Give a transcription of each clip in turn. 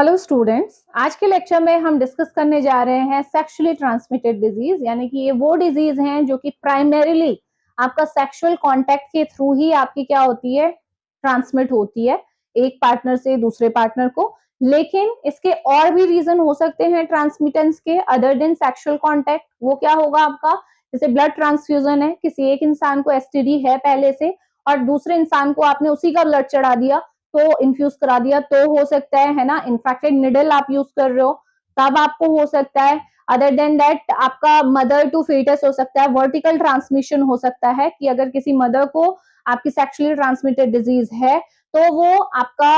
Hello students, आज के lecture में हम डिस्कस करने जा रहे हैं सेक्सुअली ट्रांसमिटेड डिजीज, यानी कि ये वो डिजीज हैं जो कि प्राइमरीली आपका सेक्सुअल कांटेक्ट के थ्रू ही आपकी क्या होती है, ट्रांसमिट होती है एक पार्टनर से दूसरे पार्टनर को। लेकिन इसके और भी रीजन हो सकते हैं ट्रांसमिटेंस के अदर देन सेक्सुअल कांटेक्ट। वो क्या होगा आपका, जैसे ब्लड ट्रांसफ्यूजन है, किसी एक इंसान को एसटीडी है पहले से और दूसरे इंसान को आपने उसी का ब्लड चढ़ा दिया तो इन्फ्यूज करा दिया, तो हो सकता है ना। इन्फेक्टेड निडल आप यूज कर रहे हो तब आपको हो सकता है। अदर देन दैट आपका मदर टू फीटस हो सकता है, वर्टिकल ट्रांसमिशन हो सकता है कि अगर किसी मदर को आपकी सेक्सुअली ट्रांसमिटेड डिजीज है तो वो आपका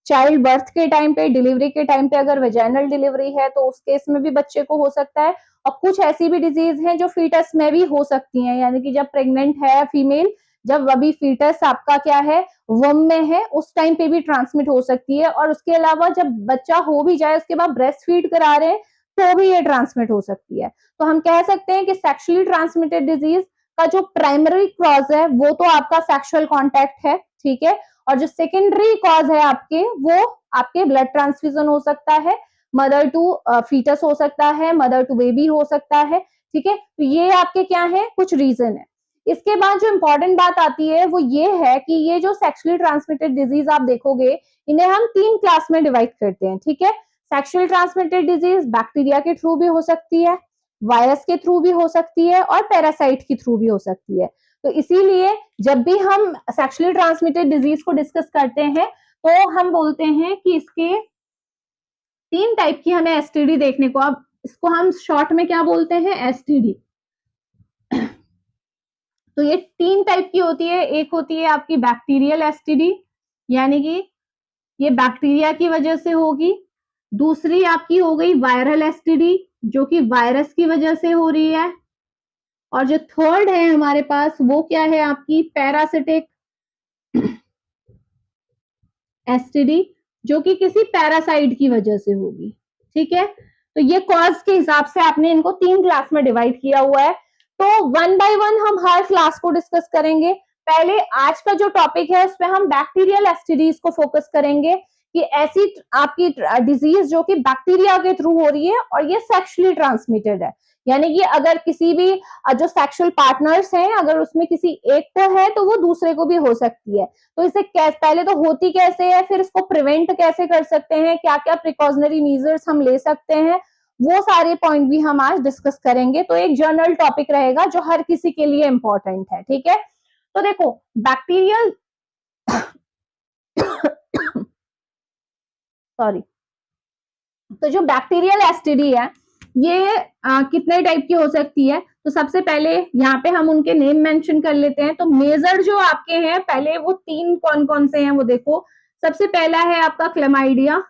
चाइल्ड बर्थ के टाइम पे, डिलीवरी के टाइम पे अगर वेजाइनल डिलीवरी है तो उस केस में भी बच्चे को हो सकता है। और कुछ ऐसी भी डिजीज हैं जो फीटस में भी हो सकती हैं, यानी कि जब प्रेग्नेंट है फीमेल, जब अभी फीटस आपका क्या है वम में है, उस टाइम पे भी ट्रांसमिट हो सकती है। और उसके अलावा जब बच्चा हो भी जाए उसके बाद ब्रेस्ट फीड करा रहे हैं तो भी ये ट्रांसमिट हो सकती है। तो हम कह सकते हैं कि सेक्सुअली ट्रांसमिटेड डिजीज का जो प्राइमरी कॉज है वो तो आपका सेक्सुअल कॉन्टैक्ट है, ठीक है। और जो सेकेंडरी कॉज है आपके, वो आपके ब्लड ट्रांसफ्यूजन हो सकता है, मदर टू फीटस हो सकता है, मदर टू बेबी हो सकता है, ठीक है। तो ये आपके क्या है, कुछ रीजन है। इसके बाद जो इंपॉर्टेंट बात आती है वो ये है कि ये जो सेक्सुअली ट्रांसमिटेड डिजीज आप देखोगे, इन्हें हम 3 क्लास में डिवाइड करते हैं, ठीक है। सेक्सुअली ट्रांसमिटेड डिजीज बैक्टीरिया के थ्रू भी हो सकती है, वायरस के थ्रू भी हो सकती है और पैरासाइट के थ्रू भी हो सकती है। तो इसीलिए जब भी हम सेक्सुअली ट्रांसमिटेड डिजीज को डिस्कस करते हैं तो हम बोलते हैं कि इसके 3 टाइप की हमें एसटीडी देखने को, अब इसको हम शॉर्ट में क्या बोलते हैं, एसटीडी। तो ये 3 टाइप की होती है। एक होती है आपकी बैक्टीरियल एसटीडी, यानी कि ये बैक्टीरिया की वजह से होगी। दूसरी आपकी हो गई वायरल एसटीडी, जो कि वायरस की वजह से हो रही है। और जो थर्ड है हमारे पास वो क्या है, आपकी पैरासिटिक एसटीडी, जो कि किसी पैरासाइट की वजह से होगी, ठीक है। तो ये कॉज के हिसाब से आपने इनको 3 क्लास में डिवाइड किया हुआ है। तो वन बाय वन हम हर क्लास को डिस्कस करेंगे। पहले आज का जो टॉपिक है उसमें हम बैक्टीरियल एसटीडीज को फोकस करेंगे कि ऐसी आपकी डिजीज जो कि बैक्टीरिया के थ्रू हो रही है और ये सेक्सुअली ट्रांसमिटेड है, यानी कि अगर किसी भी जो सेक्सुअल पार्टनर्स हैं अगर उसमें किसी एक को है तो वो दूसरे को भी हो सकती है। तो इसे पहले तो होती कैसे है, फिर इसको प्रिवेंट कैसे कर सकते हैं, क्या क्या प्रिकॉशनरी मेजर्स हम ले सकते हैं, वो सारे पॉइंट भी हम आज डिस्कस करेंगे। तो एक जनरल टॉपिक रहेगा जो हर किसी के लिए इंपॉर्टेंट है, ठीक है। तो देखो बैक्टीरियल सॉरी, तो जो बैक्टीरियल एसटीडी है ये कितने टाइप की हो सकती है, तो सबसे पहले यहाँ पे हम उनके नेम मेंशन कर लेते हैं। तो मेजर जो आपके हैं पहले वो 3 कौन कौन से हैं वो देखो। सबसे पहला है आपका क्लेमाइडिया,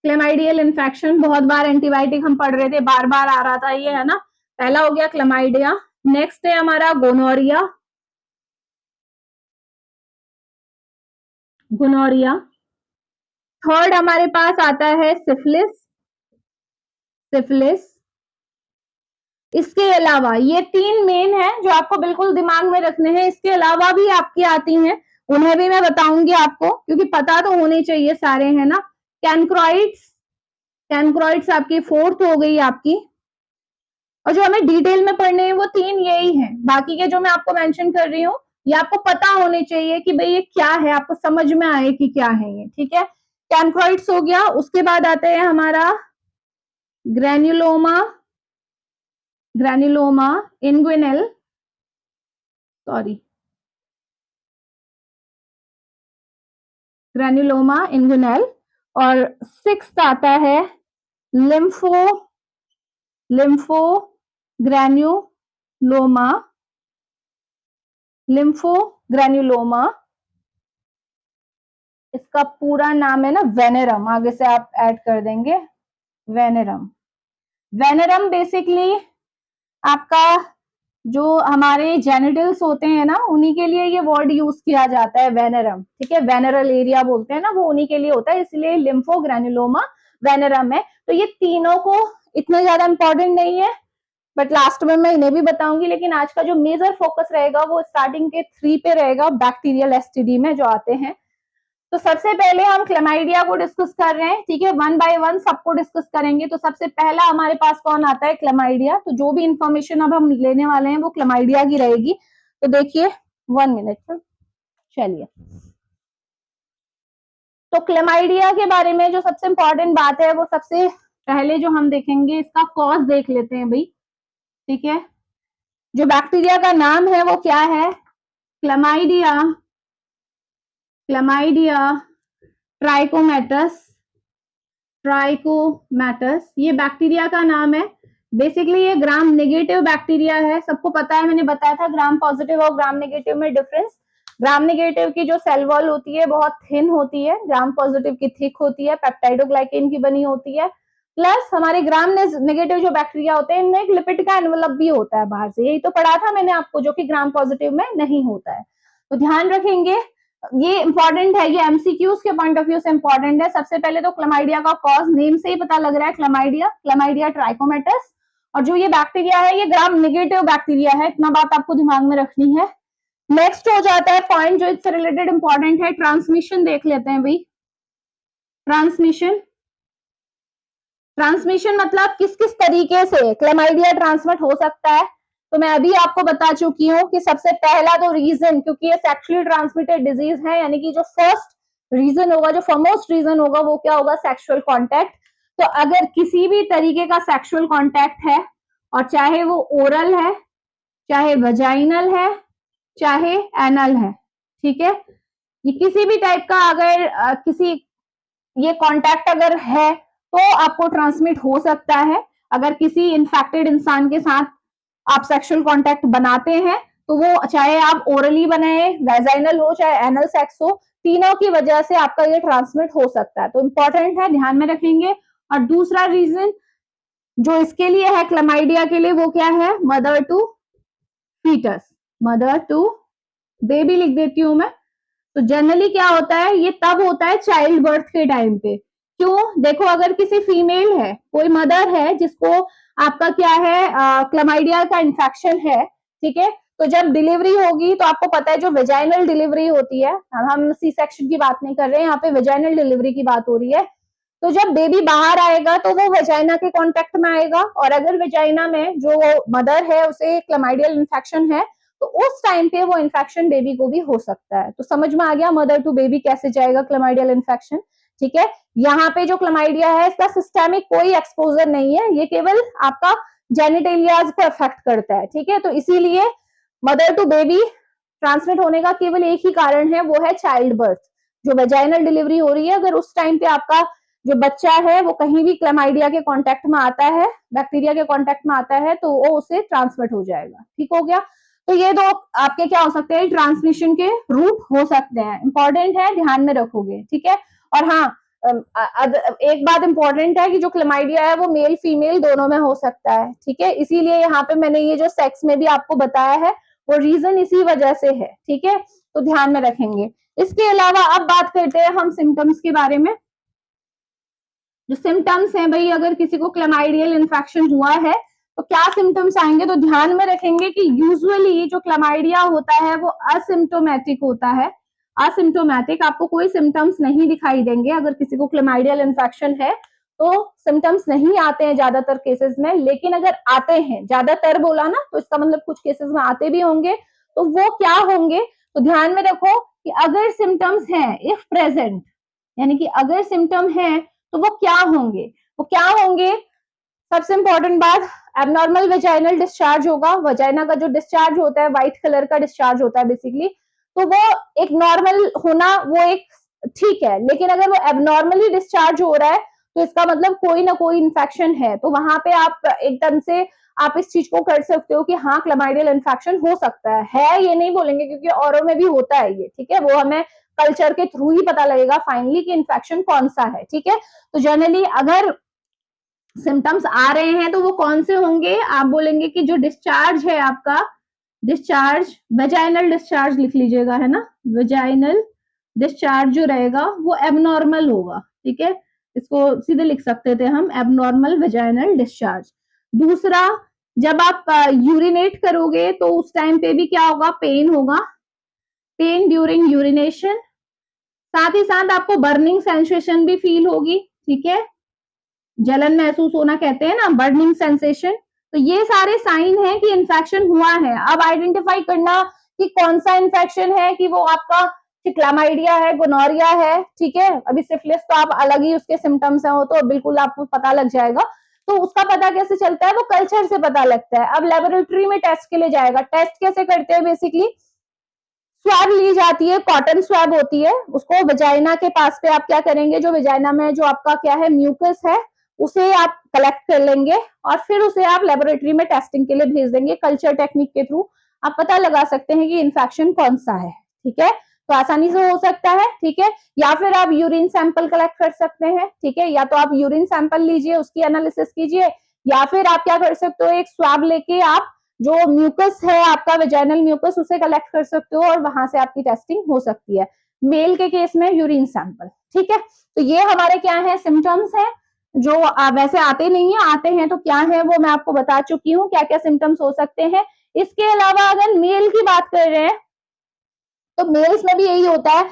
क्लेमाइडियल इन्फेक्शन, बहुत बार एंटीबायोटिक हम पढ़ रहे थे, बार बार आ रहा था ये, है ना। पहला हो गया क्लेमाइडिया। नेक्स्ट है हमारा गोनोरिया, गोनोरिया। थर्ड हमारे पास आता है सिफिलिस, सिफिलिस। इसके अलावा ये 3 मेन है जो आपको बिल्कुल दिमाग में रखने हैं। इसके अलावा भी आपकी आती हैं, उन्हें भी मैं बताऊंगी आपको, क्योंकि पता तो होने चाहिए सारे, है ना। कैनक्रोइड्स, कैनक्रोइड्स आपकी 4th हो गई आपकी। और जो हमें डिटेल में पढ़ने हैं वो 3 यही हैं, बाकी के जो मैं आपको मेंशन कर रही हूँ ये आपको पता होने चाहिए कि भाई ये क्या है, आपको समझ में आए कि क्या है ये, ठीक है। कैनक्रोइड्स हो गया। उसके बाद आते हैं हमारा granuloma, granuloma inguinal, sorry, granuloma inguinal. और 6th आता है lympho, lympho granuloma, lympho granuloma. इसका पूरा नाम है ना वेनेरम, आगे से आप ऐड कर देंगे वेनेरम। वेनेरम बेसिकली आपका जो हमारे जेनिटल्स होते हैं ना उन्हीं के लिए ये वर्ड यूज किया जाता है, वेनेरम, ठीक है। वेनरल एरिया बोलते हैं ना, वो उन्हीं के लिए होता है, इसलिए लिम्फोग्रेन्युलोमा वेनेरम है। तो ये तीनों को इतने ज्यादा इंपॉर्टेंट नहीं है, बट लास्ट में मैं इन्हें भी बताऊंगी। लेकिन आज का जो मेजर फोकस रहेगा वो स्टार्टिंग के 3 पे रहेगा, बैक्टीरियल एसटीडी में जो आते हैं। तो सबसे पहले हम क्लेमाइडिया को डिस्कस कर रहे हैं, ठीक है, वन बाय वन सबको डिस्कस करेंगे। तो सबसे पहला हमारे पास कौन आता है? क्लेमाइडिया। तो जो भी इंफॉर्मेशन अब हम लेने वाले हैं वो क्लेमाइडिया की रहेगी। तो देखिए 1 मिनट, चलिए। तो क्लेमाइडिया के बारे में जो सबसे इंपॉर्टेंट बात है वो सबसे पहले जो हम देखेंगे, इसका कॉज देख लेते हैं भाई, ठीक है। जो बैक्टीरिया का नाम है वो क्या है? क्लेमाइडिया, क्लेमाइडिया ट्राइकोमेटस, ट्राइकोमेटस ये बैक्टीरिया का नाम है। बेसिकली ये ग्राम नेगेटिव बैक्टीरिया है। सबको पता है, मैंने बताया था ग्राम पॉजिटिव और ग्राम नेगेटिव में डिफरेंस। ग्राम नेगेटिव की जो सेल वॉल होती है बहुत थिन होती है, ग्राम पॉजिटिव की थिक होती है, पेप्टाइडोग्लाइकेन की बनी होती है। प्लस हमारे ग्राम नेगेटिव जो बैक्टीरिया होते हैं इनमें एक लिपिड का एनवेलप भी होता है बाहर से, यही तो पढ़ा था मैंने आपको, जो कि ग्राम पॉजिटिव में नहीं होता है। तो ध्यान रखेंगे, ये इंपॉर्टेंट है, ये एमसीक्यूज के पॉइंट ऑफ व्यू से इंपॉर्टेंट है। सबसे पहले तो क्लेमाइडिया का कॉज नेम से ही पता लग रहा है, क्लेमाइडिया, क्लेमाइडिया ट्राइकोमेटस। और जो ये बैक्टीरिया है ये ग्राम नेगेटिव बैक्टीरिया है, इतना बात आपको दिमाग में रखनी है। नेक्स्ट हो जाता है पॉइंट जो इससे रिलेटेड इंपॉर्टेंट है, ट्रांसमिशन देख लेते हैं भाई। ट्रांसमिशन, ट्रांसमिशन मतलब किस किस तरीके से क्लेमाइडिया ट्रांसमिट हो सकता है। तो मैं अभी आपको बता चुकी हूँ कि सबसे पहला तो रीजन, क्योंकि ये सेक्सुअली ट्रांसमिटेड डिजीज है, यानी कि जो फर्स्ट रीजन होगा, जो फॉरमोस्ट रीजन होगा वो क्या होगा? Sexual contact. तो अगर किसी भी तरीके का सेक्सुअल कांटेक्ट है, और चाहे वो ओरल है, चाहे वजाइनल है, चाहे एनल है, ठीक है, ये किसी भी टाइप का अगर किसी ये कांटेक्ट अगर है तो आपको ट्रांसमिट हो सकता है। अगर किसी इन्फेक्टेड इंसान के साथ आप सेक्सुअल कांटेक्ट बनाते हैं तो वो चाहे आप ओरली बनाए, वेजाइनल हो, चाहे एनल सेक्स हो, तीनों की वजह से आपका ये ट्रांसमिट हो सकता है। तो इंपॉर्टेंट है, ध्यान में रखेंगे। और दूसरा रीजन जो इसके लिए है क्लेमाइडिया के लिए, वो क्या है? Mother to foetus, mother to baby लिख देती हूं मैं। तो जनरली क्या होता है, ये तब होता है चाइल्ड बर्थ के टाइम पे। क्यों? देखो, अगर किसी फीमेल है, कोई मदर है जिसको आपका क्या है, क्लेमाइडिया का इन्फेक्शन है, ठीक है, तो जब डिलीवरी होगी तो आपको पता है जो वेजाइनल डिलीवरी होती है, हम सी सेक्शन की बात नहीं कर रहे हैं, यहाँ पे वेजाइनल डिलीवरी की बात हो रही है। तो जब बेबी बाहर आएगा तो वो वेजाइना के कांटेक्ट में आएगा, और अगर वेजाइना में जो मदर है उसे क्लेमाइडियल इन्फेक्शन है तो उस टाइम पे वो इन्फेक्शन बेबी को भी हो सकता है। तो समझ में आ गया मदर टू बेबी कैसे जाएगा क्लेमाइडियल इन्फेक्शन, ठीक है। यहाँ पे जो क्लेमाइडिया है इसका सिस्टेमिक कोई एक्सपोजर नहीं है, ये केवल आपका जेनिटेलियाज को अफेक्ट करता है, ठीक है। तो इसीलिए मदर टू बेबी ट्रांसमिट होने का केवल एक ही कारण है, वो है चाइल्ड बर्थ। जो वेजाइनल डिलीवरी हो रही है, अगर उस टाइम पे आपका जो बच्चा है वो कहीं भी क्लेमाइडिया के कांटेक्ट में आता है, बैक्टीरिया के कांटेक्ट में आता है, तो वो उसे ट्रांसमिट हो जाएगा, ठीक हो गया। तो ये दो आपके क्या हो सकते हैं? ट्रांसमिशन के रूट हो सकते हैं, इंपॉर्टेंट है, ध्यान में रखोगे, ठीक है। और हाँ, एक बात इंपॉर्टेंट है कि जो क्लेमाइडिया है वो मेल फीमेल दोनों में हो सकता है, ठीक है। इसीलिए यहाँ पे मैंने ये जो सेक्स में भी आपको बताया है वो रीजन इसी वजह से है, ठीक है। तो ध्यान में रखेंगे। इसके अलावा अब बात करते हैं हम सिम्टम्स के बारे में। जो सिम्टम्स हैं भाई, अगर किसी को क्लेमाइडियल इन्फेक्शन हुआ है तो क्या सिम्टम्स आएंगे? तो ध्यान में रखेंगे कि यूजुअली जो क्लेमाइडिया होता है वो असिम्टोमेटिक होता है। असिम्टोमेटिक, आपको कोई सिम्टम्स नहीं दिखाई देंगे। अगर किसी को क्लेमाइडियल इन्फेक्शन है तो सिम्टम्स नहीं आते हैं ज्यादातर केसेस में, लेकिन अगर आते हैं, ज्यादातर बोला ना तो इसका मतलब कुछ केसेस में आते भी होंगे, तो वो क्या होंगे? तो ध्यान में रखो कि अगर सिम्टम्स हैं, इफ प्रेजेंट, यानी कि अगर सिम्टम है तो वो क्या होंगे? वो क्या होंगे? सबसे इंपॉर्टेंट बात, एबनॉर्मल वेजाइनल डिस्चार्ज होगा। वजाइना का जो डिस्चार्ज होता है व्हाइट कलर का डिस्चार्ज होता है बेसिकली, तो वो एक नॉर्मल होना वो एक ठीक है, लेकिन अगर वो एबनॉर्मली डिस्चार्ज हो रहा है तो इसका मतलब कोई ना कोई इन्फेक्शन है। तो वहां पे आप एकदम से आप इस चीज को कर सकते हो कि हाँ क्लेमाइडियल इन्फेक्शन हो सकता है ये नहीं बोलेंगे क्योंकि औरों में भी होता है ये, ठीक है। वो हमें कल्चर के थ्रू ही पता लगेगा फाइनली कि इन्फेक्शन कौन सा है, ठीक है। तो जनरली अगर सिम्टम्स आ रहे हैं तो वो कौन से होंगे? आप बोलेंगे कि जो डिस्चार्ज है आपका, डिस्चार्ज, वेजाइनल डिस्चार्ज लिख लीजिएगा, है ना, वेजाइनल डिस्चार्ज जो रहेगा वो एबनॉर्मल होगा, ठीक है। इसको सीधे लिख सकते थे हम, एबनॉर्मल वेजाइनल डिस्चार्ज। दूसरा, जब आप यूरिनेट करोगे तो उस टाइम पे भी क्या होगा? पेन होगा, पेन ड्यूरिंग यूरिनेशन। साथ ही साथ आपको बर्निंग सेंसेशन भी फील होगी, ठीक है, जलन महसूस होना कहते हैं ना, बर्निंग सेंसेशन। तो ये सारे साइन हैं कि इन्फेक्शन हुआ है। अब आइडेंटिफाई करना कि कौन सा इन्फेक्शन है, कि वो आपका क्लामाइडिया है, गोनोरिया है, ठीक है। अभी सिफिलिस तो आप अलग ही उसके सिम्टम्स हैं, वो तो बिल्कुल आपको पता लग जाएगा। तो उसका पता कैसे चलता है, वो कल्चर से पता लगता है। अब लेबोरेटरी में टेस्ट के लिए जाएगा, टेस्ट कैसे करते हैं, बेसिकली स्वैब ली जाती है, कॉटन स्वैब होती है, उसको वजाइना के पास पे आप क्या करेंगे, जो वजाइना में जो आपका क्या है म्यूकस है, उसे आप कलेक्ट कर लेंगे और फिर उसे आप लेबोरेटरी में टेस्टिंग के लिए भेज देंगे। कल्चर टेक्निक के थ्रू आप पता लगा सकते हैं कि इन्फेक्शन कौन सा है, ठीक है। तो आसानी से हो सकता है, ठीक है। या फिर आप यूरिन सैंपल कलेक्ट कर सकते हैं, ठीक है, या तो आप यूरिन सैंपल लीजिए, उसकी एनालिसिस कीजिए, या फिर आप क्या कर सकते हो, एक स्वैब लेके आप जो म्यूकस है आपका वेजाइनल म्यूकस, उसे कलेक्ट कर सकते हो और वहां से आपकी टेस्टिंग हो सकती है। मेल के केस में यूरिन सैंपल, ठीक है। तो ये हमारे क्या है, सिम्टम्स हैं जो वैसे आते नहीं है, आते हैं तो क्या है वो मैं आपको बता चुकी हूँ, क्या क्या सिम्टम्स हो सकते हैं। इसके अलावा अगर मेल की बात कर रहे हैं तो मेल्स में भी यही होता है,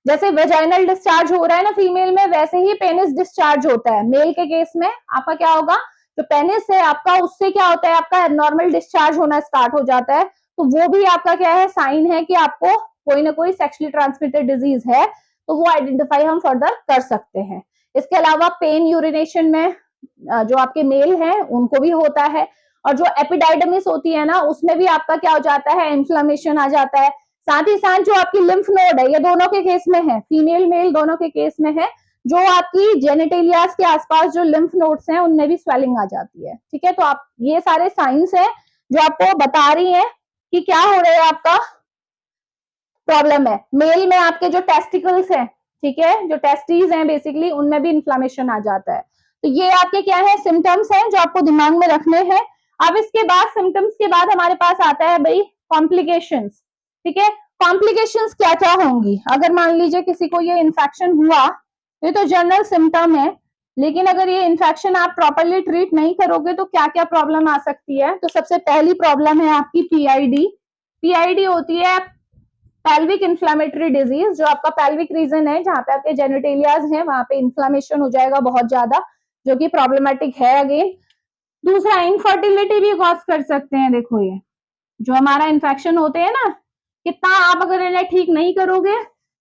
जैसे वेजाइनल डिस्चार्ज हो रहा है ना फीमेल में, वैसे ही पेनिस डिस्चार्ज होता है। मेल के केस में आपका क्या होगा, जो पेनिस है आपका, उससे क्या होता है, आपका नॉर्मल डिस्चार्ज होना स्टार्ट हो जाता है। तो वो भी आपका क्या है, साइन है कि आपको कोई ना कोई सेक्सुअली ट्रांसमिटेड डिजीज है, तो वो आइडेंटिफाई हम फर्दर कर सकते हैं। इसके अलावा पेन यूरिनेशन में जो आपके मेल हैं उनको भी होता है, और जो एपिडाइडमिस होती है ना, उसमें भी आपका क्या हो जाता है, इन्फ्लेमेशन आ जाता है। साथ ही साथ जो आपकी लिम्फ नोड है, ये दोनों के केस में है, फीमेल मेल दोनों के केस में है, जो आपकी जेनिटेलियास के आसपास जो लिम्फ नोड्स हैं उनमें भी स्वेलिंग आ जाती है, ठीक है। तो आप ये सारे साइंस हैं जो आपको बता रही हैं कि क्या हो रहा है, आपका प्रॉब्लम है। मेल में आपके जो टेस्टिकल्स हैं, ठीक है, जो टेस्टीज हैं बेसिकली, उनमें भी इन्फ्लामेशन आ जाता है। तो ये आपके क्या है, सिम्टम्स हैं जो आपको दिमाग में रखने हैं। अब इसके बाद सिम्टम्स के बाद हमारे पास आता है भाई कॉम्प्लिकेशंस, ठीक है। कॉम्प्लिकेशंस क्या क्या होंगी, अगर मान लीजिए किसी को ये इन्फेक्शन हुआ, ये तो जनरल सिम्टम है, लेकिन अगर ये इन्फेक्शन आप प्रॉपरली ट्रीट नहीं करोगे तो क्या क्या प्रॉब्लम आ सकती है। तो सबसे पहली प्रॉब्लम है आपकी पीआईडी। पीआईडी होती है पेल्विक इन्फ्लेमेटरी डिजीज, जो आपका पेल्विक रीजन है जहां पे आपके जेनिटेलियाज हैं, वहां पे इन्फ्लेमेशन हो जाएगा बहुत ज्यादा, जो कि प्रॉब्लमेटिक है अगेन। दूसरा, इनफर्टिलिटी भी कॉज कर सकते हैं। देखो ये जो हमारा इन्फेक्शन होते हैं ना, कितना आप अगर इन्हें ठीक नहीं करोगे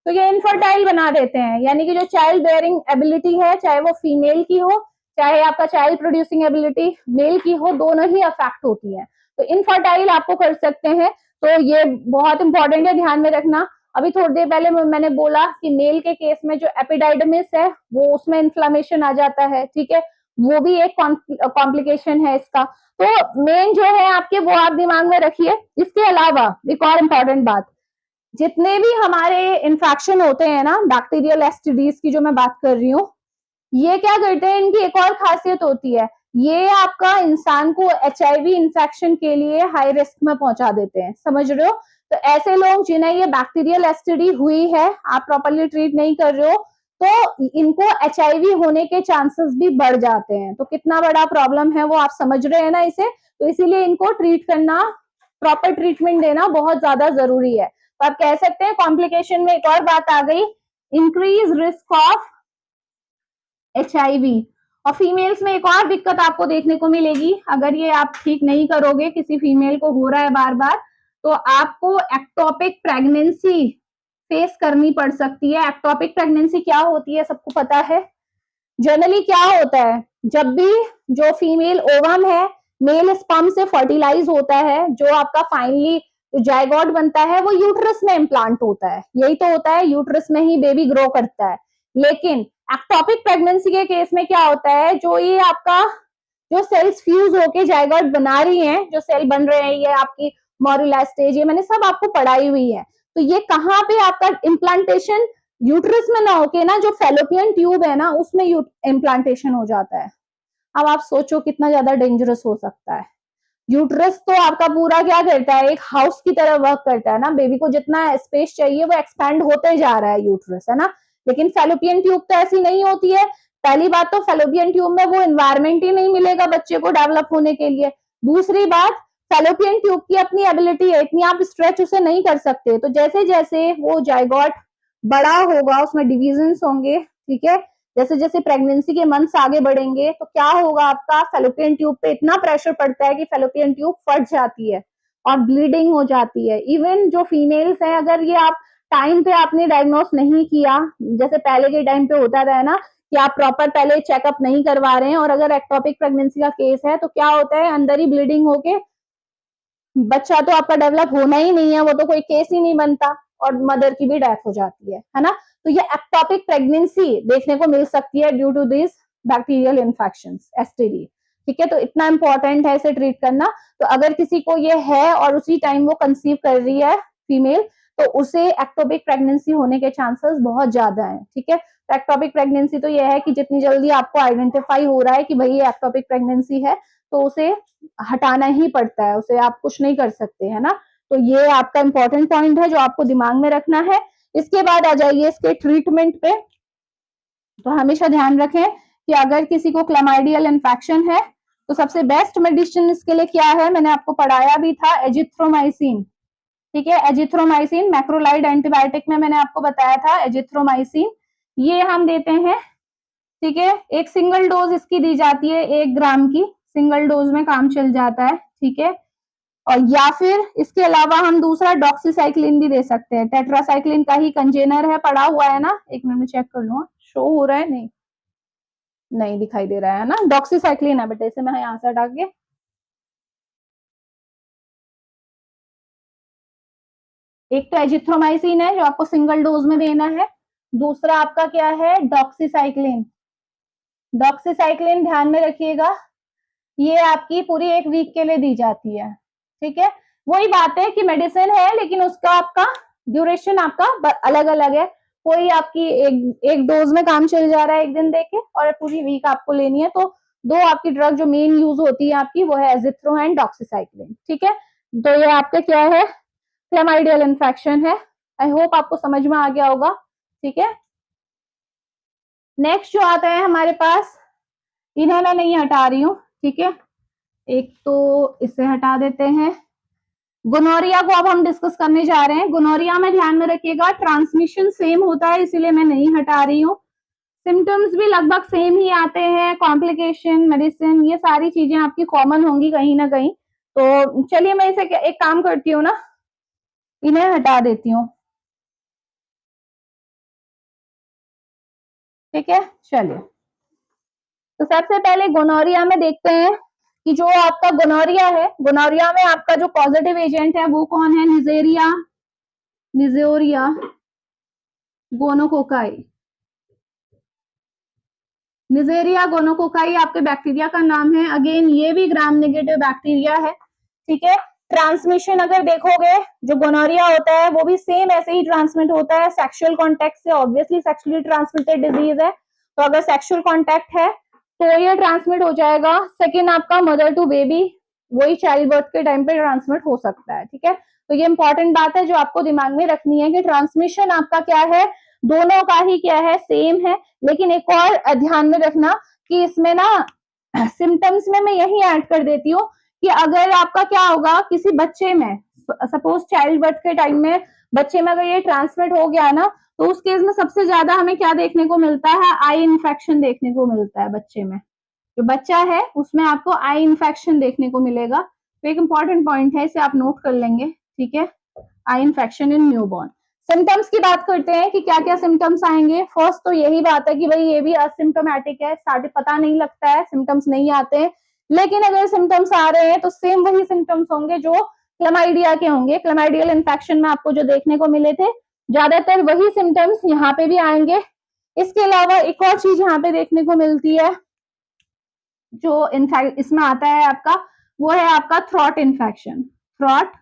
तो ये इनफर्टाइल बना देते हैं, यानी कि जो चाइल्ड बेयरिंग एबिलिटी है, चाहे वो फीमेल की हो, चाहे आपका चाइल्ड प्रोड्यूसिंग एबिलिटी मेल की हो, दोनों ही अफेक्ट होती है। तो इनफर्टाइल आपको कर सकते हैं। तो ये बहुत इंपॉर्टेंट है, ध्यान में रखना। अभी थोड़ी देर पहले मैंने बोला कि मेल के केस में जो एपिडाइडमिस है वो उसमें इन्फ्लेमेशन आ जाता है, ठीक है, वो भी एक कॉम्प्लिकेशन है इसका। तो मेन जो है आपके, वो आप दिमाग में रखिए। इसके अलावा एक और इम्पॉर्टेंट बात, जितने भी हमारे इन्फेक्शन होते हैं ना, बैक्टीरियल एसटीडीज की जो मैं बात कर रही हूँ, ये क्या करते हैं, इनकी एक और खासियत होती है, ये आपका इंसान को एचआईवी इन्फेक्शन के लिए हाई रिस्क में पहुंचा देते हैं, समझ रहे हो। तो ऐसे लोग जिन्हें ये बैक्टीरियल एसटीडी हुई है, आप प्रॉपरली ट्रीट नहीं कर रहे हो, तो इनको एचआईवी होने के चांसेस भी बढ़ जाते हैं। तो कितना बड़ा प्रॉब्लम है वो आप समझ रहे हैं ना इसे। तो इसीलिए इनको ट्रीट करना, प्रॉपर ट्रीटमेंट देना बहुत ज्यादा जरूरी है। तो आप कह सकते हैं कॉम्प्लिकेशन में एक और बात आ गई, इंक्रीज रिस्क ऑफ एचआईवी। और फीमेल्स में एक और दिक्कत आपको देखने को मिलेगी, अगर ये आप ठीक नहीं करोगे, किसी फीमेल को हो रहा है बार बार, तो आपको एक्टोपिक प्रेगनेंसी फेस करनी पड़ सकती है। एक्टोपिक प्रेगनेंसी क्या होती है, सबको पता है। जनरली क्या होता है, जब भी जो फीमेल ओवम है मेल स्पर्म से फर्टिलाइज होता है, जो आपका फाइनली जायगोट बनता है, वो यूट्रस में इम्प्लांट होता है। यही तो होता है, यूट्रस में ही बेबी ग्रो करता है। लेकिन एक्टोपिक प्रेगनेंसी के केस में क्या होता है, जो ये आपका जो सेल्स फ्यूज होके जायगोट बना रही हैं, जो सेल बन रहे हैं, ये आपकी मॉरुला स्टेज, ये मैंने सब आपको पढ़ाई हुई है। तो ये कहाँ पे आपका इम्प्लांटेशन, यूट्रस में ना होके ना, जो फेलोपियन ट्यूब है ना, उसमें इम्प्लांटेशन हो जाता है। अब आप सोचो कितना ज्यादा डेंजरस हो सकता है। यूट्रस तो आपका पूरा क्या करता है, एक हाउस की तरह वर्क करता है ना, बेबी को जितना स्पेस चाहिए वो एक्सपैंड होते जा रहा है यूट्रस, है ना। लेकिन फेलोपियन ट्यूब तो ऐसी नहीं होती है। पहली बात तो फेलोपियन ट्यूब में वो एनवायरमेंट ही नहीं मिलेगा बच्चे को डेवलप होने के लिए। दूसरी बात, फेलोपियन ट्यूब की अपनी एबिलिटी है, इतनी आप स्ट्रेच उसे नहीं कर सकते। तो जैसे जैसे वो जायगोट बड़ा होगा, उसमें डिविजन्स होंगे, ठीक है। जैसे जैसे प्रेगनेंसी के मंथ्स आगे बढ़ेंगे तो क्या होगा, आपका फेलोपियन ट्यूब पे इतना प्रेशर पड़ता है कि फेलोपियन ट्यूब फट जाती है और ब्लीडिंग हो जाती है। इवन जो फीमेल्स हैं, अगर ये आप टाइम पे आपने डायग्नोस नहीं किया, जैसे पहले के टाइम पे होता था ना कि आप प्रॉपर पहले चेकअप नहीं करवा रहे हैं, और अगर एक्टोपिक प्रेगनेंसी का केस है तो क्या होता है, अंदर ही ब्लीडिंग होके बच्चा तो आपका डेवलप होना ही नहीं है, वो तो कोई केस ही नहीं बनता, और मदर की भी डेथ हो जाती है ना। तो ये एक्टोपिक प्रेगनेंसी देखने को मिल सकती है due to this bacterial infections, STD, ठीक है। तो इतना इंपॉर्टेंट है इसे ट्रीट करना। तो अगर किसी को ये है और उसी टाइम वो कंसीव कर रही है फीमेल, तो उसे एक्टोपिक प्रेगनेंसी होने के चांसेस बहुत ज्यादा है, ठीक है। तो एक्टोपिक प्रेगनेंसी तो ये है कि जितनी जल्दी आपको आइडेंटिफाई हो रहा है कि भाई ये एक्टोपिक प्रेगनेंसी है, तो उसे हटाना ही पड़ता है, उसे आप कुछ नहीं कर सकते, है ना। तो ये आपका इंपॉर्टेंट पॉइंट है जो आपको दिमाग में रखना है। इसके बाद आ जाइए इसके ट्रीटमेंट पे। तो हमेशा ध्यान रखें कि अगर किसी को क्लैमाइडियल इन्फेक्शन है तो सबसे बेस्ट मेडिसिन इसके लिए क्या है, मैंने आपको पढ़ाया भी था, एजिथ्रोमाइसिन, ठीक है। एजिथ्रोमाइसिन मैक्रोलाइड एंटीबायोटिक में मैंने आपको बताया था एजिथ्रोमाइसिन, ये हम देते हैं, ठीक है। एक सिंगल डोज इसकी दी जाती है, 1 ग्राम की सिंगल डोज में काम चल जाता है, ठीक है। और या फिर इसके अलावा हम दूसरा डॉक्सीसाइक्लिन भी दे सकते हैं, टेट्रासाइक्लिन का ही कंटेनर है, पड़ा हुआ है ना, एक मिनट में चेक कर लूँ, शो हो रहा है, नहीं नहीं दिखाई दे रहा है ना, डॉक्सीसाइक्लिन है बेटे, इसे मैं यहाँ से हटा के, एक तो एजिथ्रोमाइसिन है जो आपको सिंगल डोज में देना है, दूसरा आपका क्या है, डॉक्सीसाइक्लिन। डॉक्सीसाइक्लिन ध्यान में रखिएगा, ये आपकी पूरी 1 वीक के लिए दी जाती है, ठीक है। वही बात है कि मेडिसिन है लेकिन उसका आपका ड्यूरेशन आपका अलग अलग है, कोई आपकी एक डोज में काम चल जा रहा है 1 दिन देके, और पूरी वीक आपको लेनी है। तो दो आपकी ड्रग जो मेन यूज होती है आपकी, वो है एजिथ्रो एंड डॉक्सीसाइक्लिन, ठीक है। तो ये आपका क्या है, क्लेमाइडियल इन्फेक्शन है। आई होप आपको समझ में आ गया होगा, ठीक है। नेक्स्ट जो आता है हमारे पास, इन्हें मैं नहीं हटा रही हूँ, ठीक है, एक तो इसे हटा देते हैं। गोनोरिया को अब हम डिस्कस करने जा रहे हैं। गोनोरिया में ध्यान में रखिएगा ट्रांसमिशन सेम होता है, इसीलिए मैं नहीं हटा रही हूँ। सिम्टम्स भी लगभग सेम ही आते हैं, कॉम्प्लिकेशन, मेडिसिन, ये सारी चीजें आपकी कॉमन होंगी कहीं ना कहीं। तो चलिए मैं इसे एक काम करती हूँ ना, इन्हें हटा देती हूँ, ठीक है। चलिए, तो सबसे पहले गोनोरिया में देखते हैं कि जो आपका गोनोरिया है, गोनोरिया में आपका जो पॉजिटिव एजेंट है वो कौन है, निजेरिया, निजेरिया गोनोकोकाई। निजेरिया गोनोकोकाई आपके बैक्टीरिया का नाम है। अगेन ये भी ग्राम नेगेटिव बैक्टीरिया है, ठीक है। ट्रांसमिशन अगर देखोगे, जो गोनोरिया होता है वो भी सेम ऐसे ही ट्रांसमिट होता है, सेक्सुअल कॉन्टेक्ट से, ऑब्वियसली सेक्सुअली ट्रांसमिटेड डिजीज है, तो अगर सेक्सुअल कॉन्टेक्ट है तो ये ट्रांसमिट हो जाएगा। सेकेंड आपका मदर टू बेबी, वही चाइल्ड बर्थ के टाइम पे ट्रांसमिट हो सकता है, ठीक है। तो ये इंपॉर्टेंट बात है जो आपको दिमाग में रखनी है कि ट्रांसमिशन आपका क्या है, दोनों का ही क्या है, सेम है। लेकिन एक और ध्यान में रखना कि इसमें ना सिम्टम्स में मैं यही ऐड कर देती हूँ कि अगर आपका क्या होगा, किसी बच्चे में, सपोज चाइल्ड बर्थ के टाइम में बच्चे में अगर ये ट्रांसमिट हो गया ना, तो उस केस में सबसे ज्यादा हमें क्या देखने को मिलता है, आई इन्फेक्शन देखने को मिलता है बच्चे में। जो बच्चा है उसमें आपको आई इन्फेक्शन देखने को मिलेगा। तो एक इंपॉर्टेंट पॉइंट है, इसे आप नोट कर लेंगे, ठीक है। Eye infection in newborn. Symptoms की बात करते हैं कि क्या क्या सिम्टम्स आएंगे। फर्स्ट तो यही बात है कि भाई ये भी असिम्टोमेटिक है, स्टार्ट पता नहीं लगता है, सिम्टम्स नहीं आते हैं, लेकिन अगर सिम्टम्स आ रहे हैं तो सेम वही सिम्टम्स होंगे जो क्लमाइडिया के होंगे। क्लमाइडियल इन्फेक्शन में आपको जो देखने को मिले थे, ज्यादातर वही सिम्टम्स यहाँ पे भी आएंगे। इसके अलावा एक और चीज यहाँ पे देखने को मिलती है जो इनफैक्ट इसमें आता है आपका, वो है आपका थ्रॉट इन्फेक्शन। थ्रॉट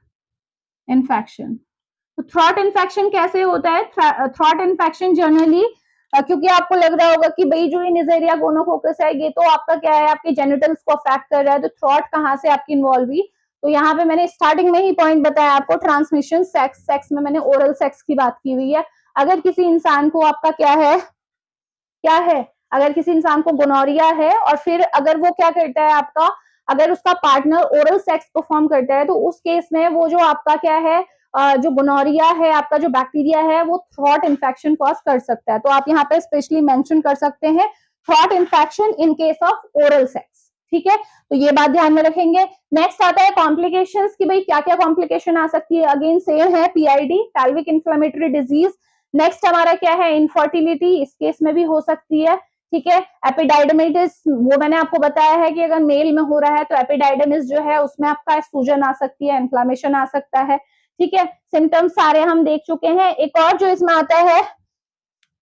इन्फेक्शन, तो थ्रॉट इन्फेक्शन कैसे होता है, थ्रॉट इन्फेक्शन जनरली, क्योंकि आपको लग रहा होगा कि भाई जो ये निजेरिया गोनोकोकस है ये तो आपका क्या है, आपके जेनिटल्स को अफेक्ट कर रहा है, तो थ्रॉट कहाँ से आपकी इन्वॉल्व हुई। तो यहाँ पे मैंने स्टार्टिंग में ही पॉइंट बताया आपको, ट्रांसमिशन, सेक्स, सेक्स में मैंने ओरल सेक्स की बात की हुई है। अगर किसी इंसान को आपका क्या है, क्या है, अगर किसी इंसान को गोनोरिया है और फिर अगर वो क्या करता है आपका, अगर उसका पार्टनर ओरल सेक्स परफॉर्म करता है, तो उस केस में वो जो आपका क्या है, जो गोनोरिया है, आपका जो बैक्टीरिया है, वो थ्रॉट इन्फेक्शन कॉज कर सकता है। तो आप यहाँ पे स्पेशली मेंशन कर सकते हैं throat infection in case of oral sex. ठीक है, तो ये बात ध्यान में रखेंगे। नेक्स्ट आता है कॉम्प्लिकेशंस की भाई क्या क्या कॉम्प्लिकेशन आ सकती है। अगेन सेम है, PID, pelvic inflammatory disease. Next हमारा क्या है, इनफर्टिलिटी, इस केस में भी हो सकती है। ठीक है, एपिडाइडमिटिस, वो मैंने आपको बताया है कि अगर मेल में हो रहा है तो एपिडाइडमिस जो है उसमें आपका सूजन आ सकती है, इन्फ्लामेशन आ सकता है। ठीक है, सिम्टम्स सारे हम देख चुके हैं। एक और जो इसमें आता है,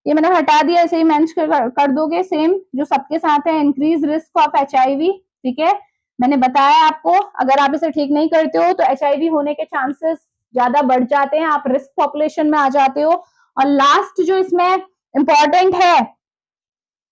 ये मैंने हटा दिया, ऐसे ही मेंशन कर दोगे, सेम जो सबके साथ है, इंक्रीज रिस्क ऑफ एचआईवी। ठीक है, मैंने बताया आपको, अगर आप इसे ठीक नहीं करते हो तो एचआईवी होने के चांसेस ज्यादा बढ़ जाते हैं, आप रिस्क पॉपुलेशन में आ जाते हो। और लास्ट जो इसमें इंपॉर्टेंट है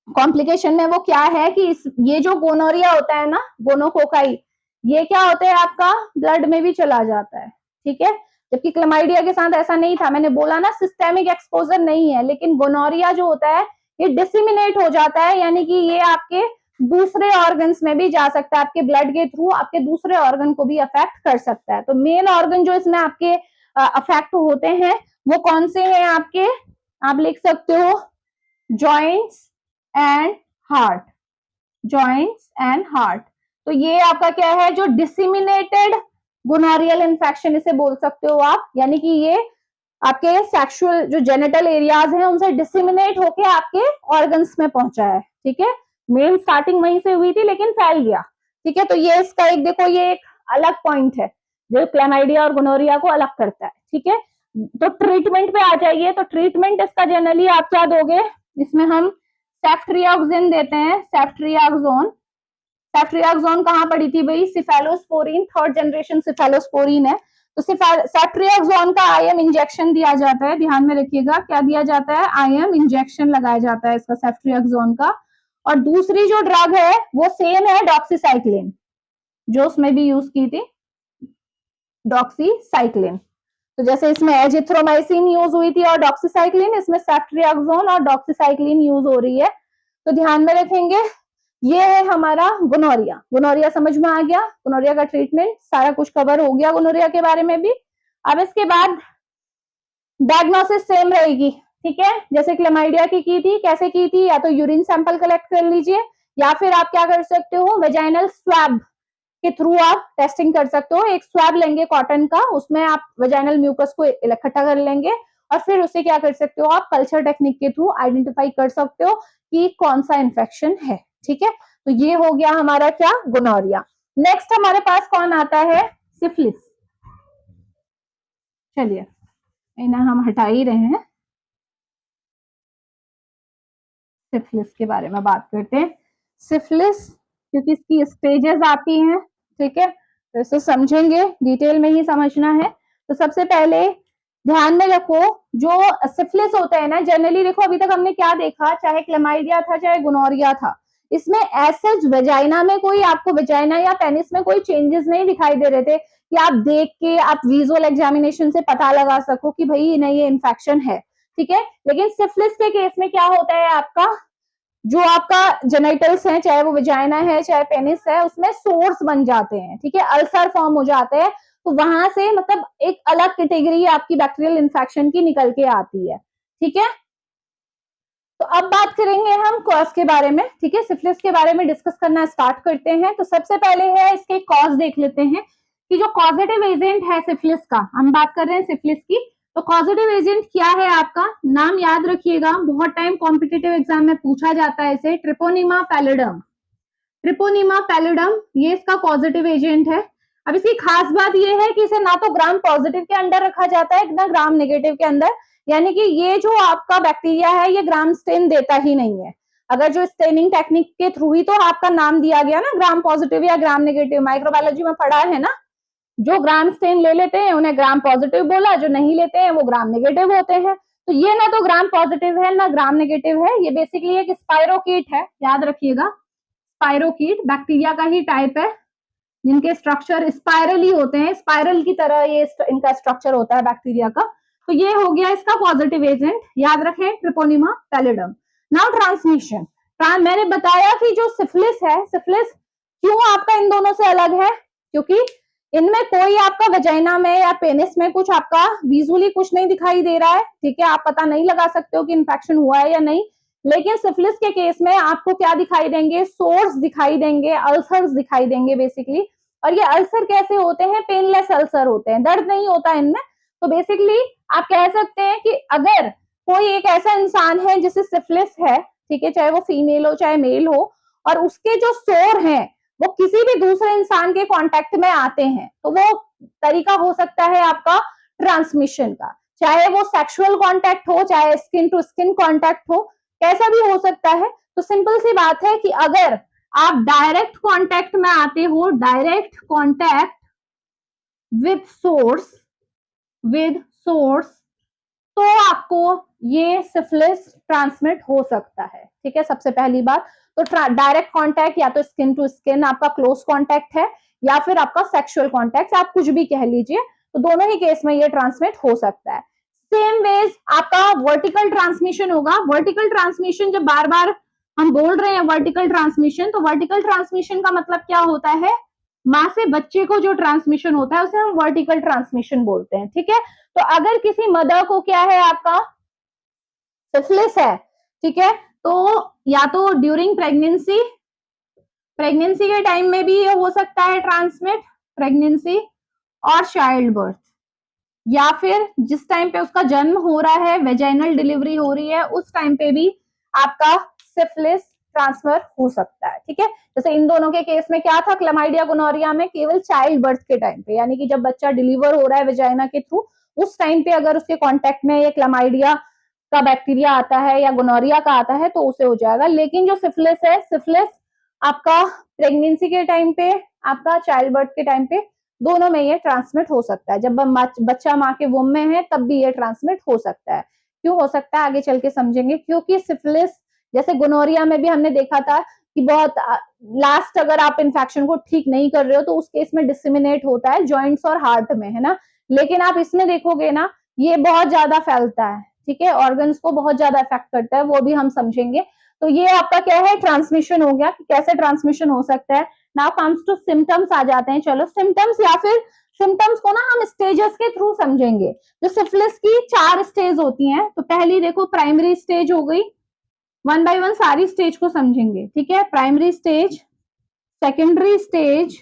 कॉम्प्लिकेशन में, वो क्या है कि ये जो गोनोरिया होता है ना, गोनोकोकाई, ये क्या होता है आपका ब्लड में भी चला जाता है। ठीक है, जबकि क्लमाइडिया के साथ ऐसा नहीं था। मैंने बोला ना सिस्टेमिक एक्सपोजर नहीं है, लेकिन गोनोरिया जो होता है ये डिसिमिनेट हो जाता है, यानी कि ये आपके दूसरे ऑर्गन्स में भी जा सकता है, आपके ब्लड के थ्रू आपके दूसरे ऑर्गन को भी अफेक्ट कर सकता है। तो मेन ऑर्गन जो इसमें आपके अफेक्ट होते हैं वो कौन से हैं आपके, आप लिख सकते हो joints and heart, joints and heart. तो ये आपका क्या है, जो डिसिमिनेटेड गोनोरियल इन्फेक्शन इसे बोल सकते हो आप, यानी कि ये आपके सेक्सुअल जो जेनिटल एरियाज हैं उनसे डिसिमिनेट होके आपके ऑर्गन्स में पहुंचा है। ठीक है, मेन स्टार्टिंग वहीं से हुई थी लेकिन फैल गया। ठीक है, तो ये इसका एक देखो, ये एक अलग पॉइंट है जो क्लैमाइडिया और गोनोरिया को अलग करता है। ठीक है, तो ट्रीटमेंट पे आ जाइए। तो ट्रीटमेंट इसका जनरली आप क्या दोगे, इसमें हम सेफ्ट्रियाक्सिन देते हैं, सेफ्ट्रियाक्सोन। सेफ्ट्रियाक्सोन कहाँ पड़ी थी भाई, सिफेलोस्पोरिन, थर्ड जनरेशन सिफेलोस्पोरिन है। तो सेफ्ट्रियाक्सोन का आईएम इंजेक्शन दिया जाता है, ध्यान में रखिएगा क्या दिया जाता है, आईएम इंजेक्शन लगाया जाता है इसका सेफ्ट्रियाक्सोन का। और दूसरी जो ड्रग है वो सेम है डॉक्सीसाइक्लिन, जो उसमें भी यूज की थी, डॉक्सीसाइक्लिन। तो जैसे इसमें एजिथ्रोमाइसिन यूज हुई थी और डॉक्सीसाइक्लिन, इसमें सेफ्ट्रियाक्सोन और डॉक्सीसाइक्लिन यूज हो रही है। तो ध्यान में रखेंगे, ये है हमारा गोनोरिया। गोनोरिया समझ में आ गया, गोनोरिया का ट्रीटमेंट सारा कुछ कवर हो गया गोनोरिया के बारे में भी। अब इसके बाद डायग्नोसिस सेम रहेगी। ठीक है, जैसे क्लेमाइडिया की थी, कैसे की थी, या तो यूरिन सैंपल कलेक्ट कर लीजिए या फिर आप क्या कर सकते हो, वेजाइनल स्वैब के थ्रू आप टेस्टिंग कर सकते हो। एक स्वैब लेंगे कॉटन का, उसमें आप वेजाइनल म्यूकस को इकट्ठा कर लेंगे और फिर उसे क्या कर सकते हो, आप कल्चर टेक्निक के थ्रू आइडेंटिफाई कर सकते हो कि कौन सा इन्फेक्शन है। ठीक है, तो ये हो गया हमारा क्या, गोनोरिया। नेक्स्ट हमारे पास कौन आता है, सिफिलिस। चलिए इन्हें हम हटा ही रहे हैं, सिफिलिस के बारे में बात करते हैं। सिफिलिस क्योंकि इसकी स्टेजेस आती हैं, ठीक है, तो इसे समझेंगे, डिटेल में ही समझना है। तो सबसे पहले ध्यान में रखो, जो सिफिलिस होता है ना, जनरली देखो अभी तक हमने क्या देखा, चाहे क्लेमाइडिया था चाहे गोनोरिया था, इसमें ऐसे वेजाइना में कोई आपको, वेजाइना या पेनिस में कोई चेंजेस नहीं दिखाई दे रहे थे कि आप देख के आप विजुअल एग्जामिनेशन से पता लगा सको कि भाई नहीं ये इन्फेक्शन है। ठीक है, लेकिन सिफिलिस के केस में क्या होता है, आपका जो आपका जेनिटल्स है, चाहे वो वेजाइना है चाहे पेनिस है, उसमें सोर्स बन जाते हैं। ठीक है, अल्सर फॉर्म हो जाते हैं, तो वहां से मतलब एक अलग कैटेगरी आपकी बैक्टीरियल इन्फेक्शन की निकल के आती है। ठीक है, तो अब बात करेंगे हम कॉज के बारे में। ठीक है, सिफिलिस के बारे में डिस्कस करना स्टार्ट करते हैं। तो सबसे पहले है इसके कॉज देख लेते हैं कि जो कॉजेटिव एजेंट है सिफिलिस का, हम बात कर रहे हैं सिफिलिस की, तो पॉजिटिव एजेंट क्या है आपका, नाम याद रखिएगा, बहुत टाइम कॉम्पिटिटिव एग्जाम में पूछा जाता है इसे, ट्रिपोनिमा पैलिडम। ट्रिपोनिमा पैलिडम ये इसका पॉजिटिव एजेंट है। अब इसकी खास बात ये है कि इसे ना तो ग्राम पॉजिटिव के अंदर रखा जाता है ना ग्राम नेगेटिव के अंदर, यानी कि ये जो आपका बैक्टीरिया है ये ग्राम स्टेन देता ही नहीं है। अगर जो स्टेनिंग टेक्निक के थ्रू ही तो आपका नाम दिया गया ना ग्राम पॉजिटिव या ग्राम नेगेटिव, माइक्रोबायोलॉजी में पढ़ा है ना, जो ग्राम स्टेन ले लेते हैं उन्हें ग्राम पॉजिटिव बोला, जो नहीं लेते हैं वो ग्राम नेगेटिव होते हैं। तो ये ना तो ग्राम पॉजिटिव है ना ग्राम नेगेटिव है, ये बेसिकली एक स्पाइरोकीट है, याद रखिएगा, स्पाइरोकीट बैक्टीरिया का ही टाइप है जिनके स्ट्रक्चर स्पाइरल ही होते हैं, स्पाइरल की तरह ये इनका स्ट्रक्चर होता है बैक्टीरिया का। तो ये हो गया इसका पॉजिटिव एजेंट, याद रखें ट्रिपोनिमा पैलिडम। नाउ ट्रांसमिशन, मैंने बताया कि जो सिफिलिस है, सिफिलिस क्यों आपका इन दोनों से अलग है, क्योंकि इनमें कोई आपका वजाइना में या पेनिस में कुछ आपका विजुअली कुछ नहीं दिखाई दे रहा है, ठीक है, आप पता नहीं लगा सकते हो कि इन्फेक्शन हुआ है या नहीं। लेकिन सिफिलिस के केस में आपको क्या दिखाई देंगे, सोर्स दिखाई देंगे, अल्सर्स दिखाई देंगे बेसिकली। और ये अल्सर कैसे होते हैं, पेनलेस अल्सर होते हैं, दर्द नहीं होता इनमें। तो बेसिकली आप कह सकते हैं कि अगर कोई एक ऐसा इंसान है जिसे सिफिलिस है, ठीक है, चाहे वो फीमेल हो चाहे मेल हो, और उसके जो सोर हैं वो किसी भी दूसरे इंसान के कांटेक्ट में आते हैं, तो वो तरीका हो सकता है आपका ट्रांसमिशन का, चाहे वो सेक्सुअल कांटेक्ट हो, चाहे स्किन टू स्किन कांटेक्ट हो, कैसा भी हो सकता है। तो सिंपल सी बात है कि अगर आप डायरेक्ट कांटेक्ट में आते हो, डायरेक्ट कांटेक्ट विद सोर्स, तो आपको ये सिफिलिस ट्रांसमिट हो सकता है, ठीक है, सबसे पहली बात। तो डायरेक्ट कांटेक्ट या तो स्किन टू स्किन आपका क्लोज कांटेक्ट है, या फिर आपका सेक्सुअल कांटेक्ट, आप कुछ भी कह लीजिए, तो दोनों ही केस में ये ट्रांसमिट हो सकता है। सेम वेज आपका वर्टिकल ट्रांसमिशन होगा। वर्टिकल ट्रांसमिशन जब बार बार हम बोल रहे हैं वर्टिकल ट्रांसमिशन, तो वर्टिकल ट्रांसमिशन का मतलब क्या होता है, माँ से बच्चे को जो ट्रांसमिशन होता है उसे हम वर्टिकल ट्रांसमिशन बोलते हैं, ठीक है। तो अगर किसी मदर को क्या है आपका सिफिलिस है, ठीक है, तो या तो ड्यूरिंग प्रेगनेंसी के टाइम में भी ये हो सकता है ट्रांसमिट, प्रेगनेंसी और चाइल्ड बर्थ, या फिर जिस टाइम पे उसका जन्म हो रहा है, वेजाइनल डिलीवरी हो रही है, उस टाइम पे भी आपका सिफिलिस ट्रांसफर हो सकता है, ठीक है। जैसे इन दोनों के केस में क्या था, क्लमाइडिया गोनोरिया में केवल चाइल्ड बर्थ के टाइम पे, यानी कि जब बच्चा डिलीवर हो रहा है वेजाइना के थ्रू, उस टाइम पे अगर उसके कांटेक्ट में ये क्लमाइडिया का बैक्टीरिया आता है या गोनोरिया का आता है तो उसे हो जाएगा। लेकिन जो सिफिलिस है, सिफिलिस आपका प्रेगनेंसी के टाइम पे, आपका चाइल्ड बर्थ के टाइम पे, दोनों में ये ट्रांसमिट हो सकता है। जब बच्चा माँ के वुम में है तब भी ये ट्रांसमिट हो सकता है। क्यों हो सकता है आगे चल के समझेंगे। क्योंकि सिफिलिस जैसे गोनोरिया में भी हमने देखा था कि बहुत लास्ट अगर आप इन्फेक्शन को ठीक नहीं कर रहे हो तो उस केस में डिसमिनेट होता है जॉइंट्स और हार्ट में, है ना। लेकिन आप इसमें देखोगे ना, ये बहुत ज्यादा फैलता है, ठीक है, ऑर्गन्स को बहुत ज्यादा इफेक्ट करता है, वो भी हम समझेंगे। तो ये आपका क्या है, ट्रांसमिशन हो गया कि कैसे ट्रांसमिशन हो सकता है। नाउ कम्स टू सिम्टम्स आ जाते हैं। चलो सिम्टम्स, या फिर सिम्टम्स को ना हम स्टेजेस के थ्रू समझेंगे। जो सिफिलिस की 4 स्टेज होती हैं, तो पहली देखो प्राइमरी स्टेज हो गई, वन बाय वन सारी स्टेज को समझेंगे, ठीक है। Primary stage, secondary stage,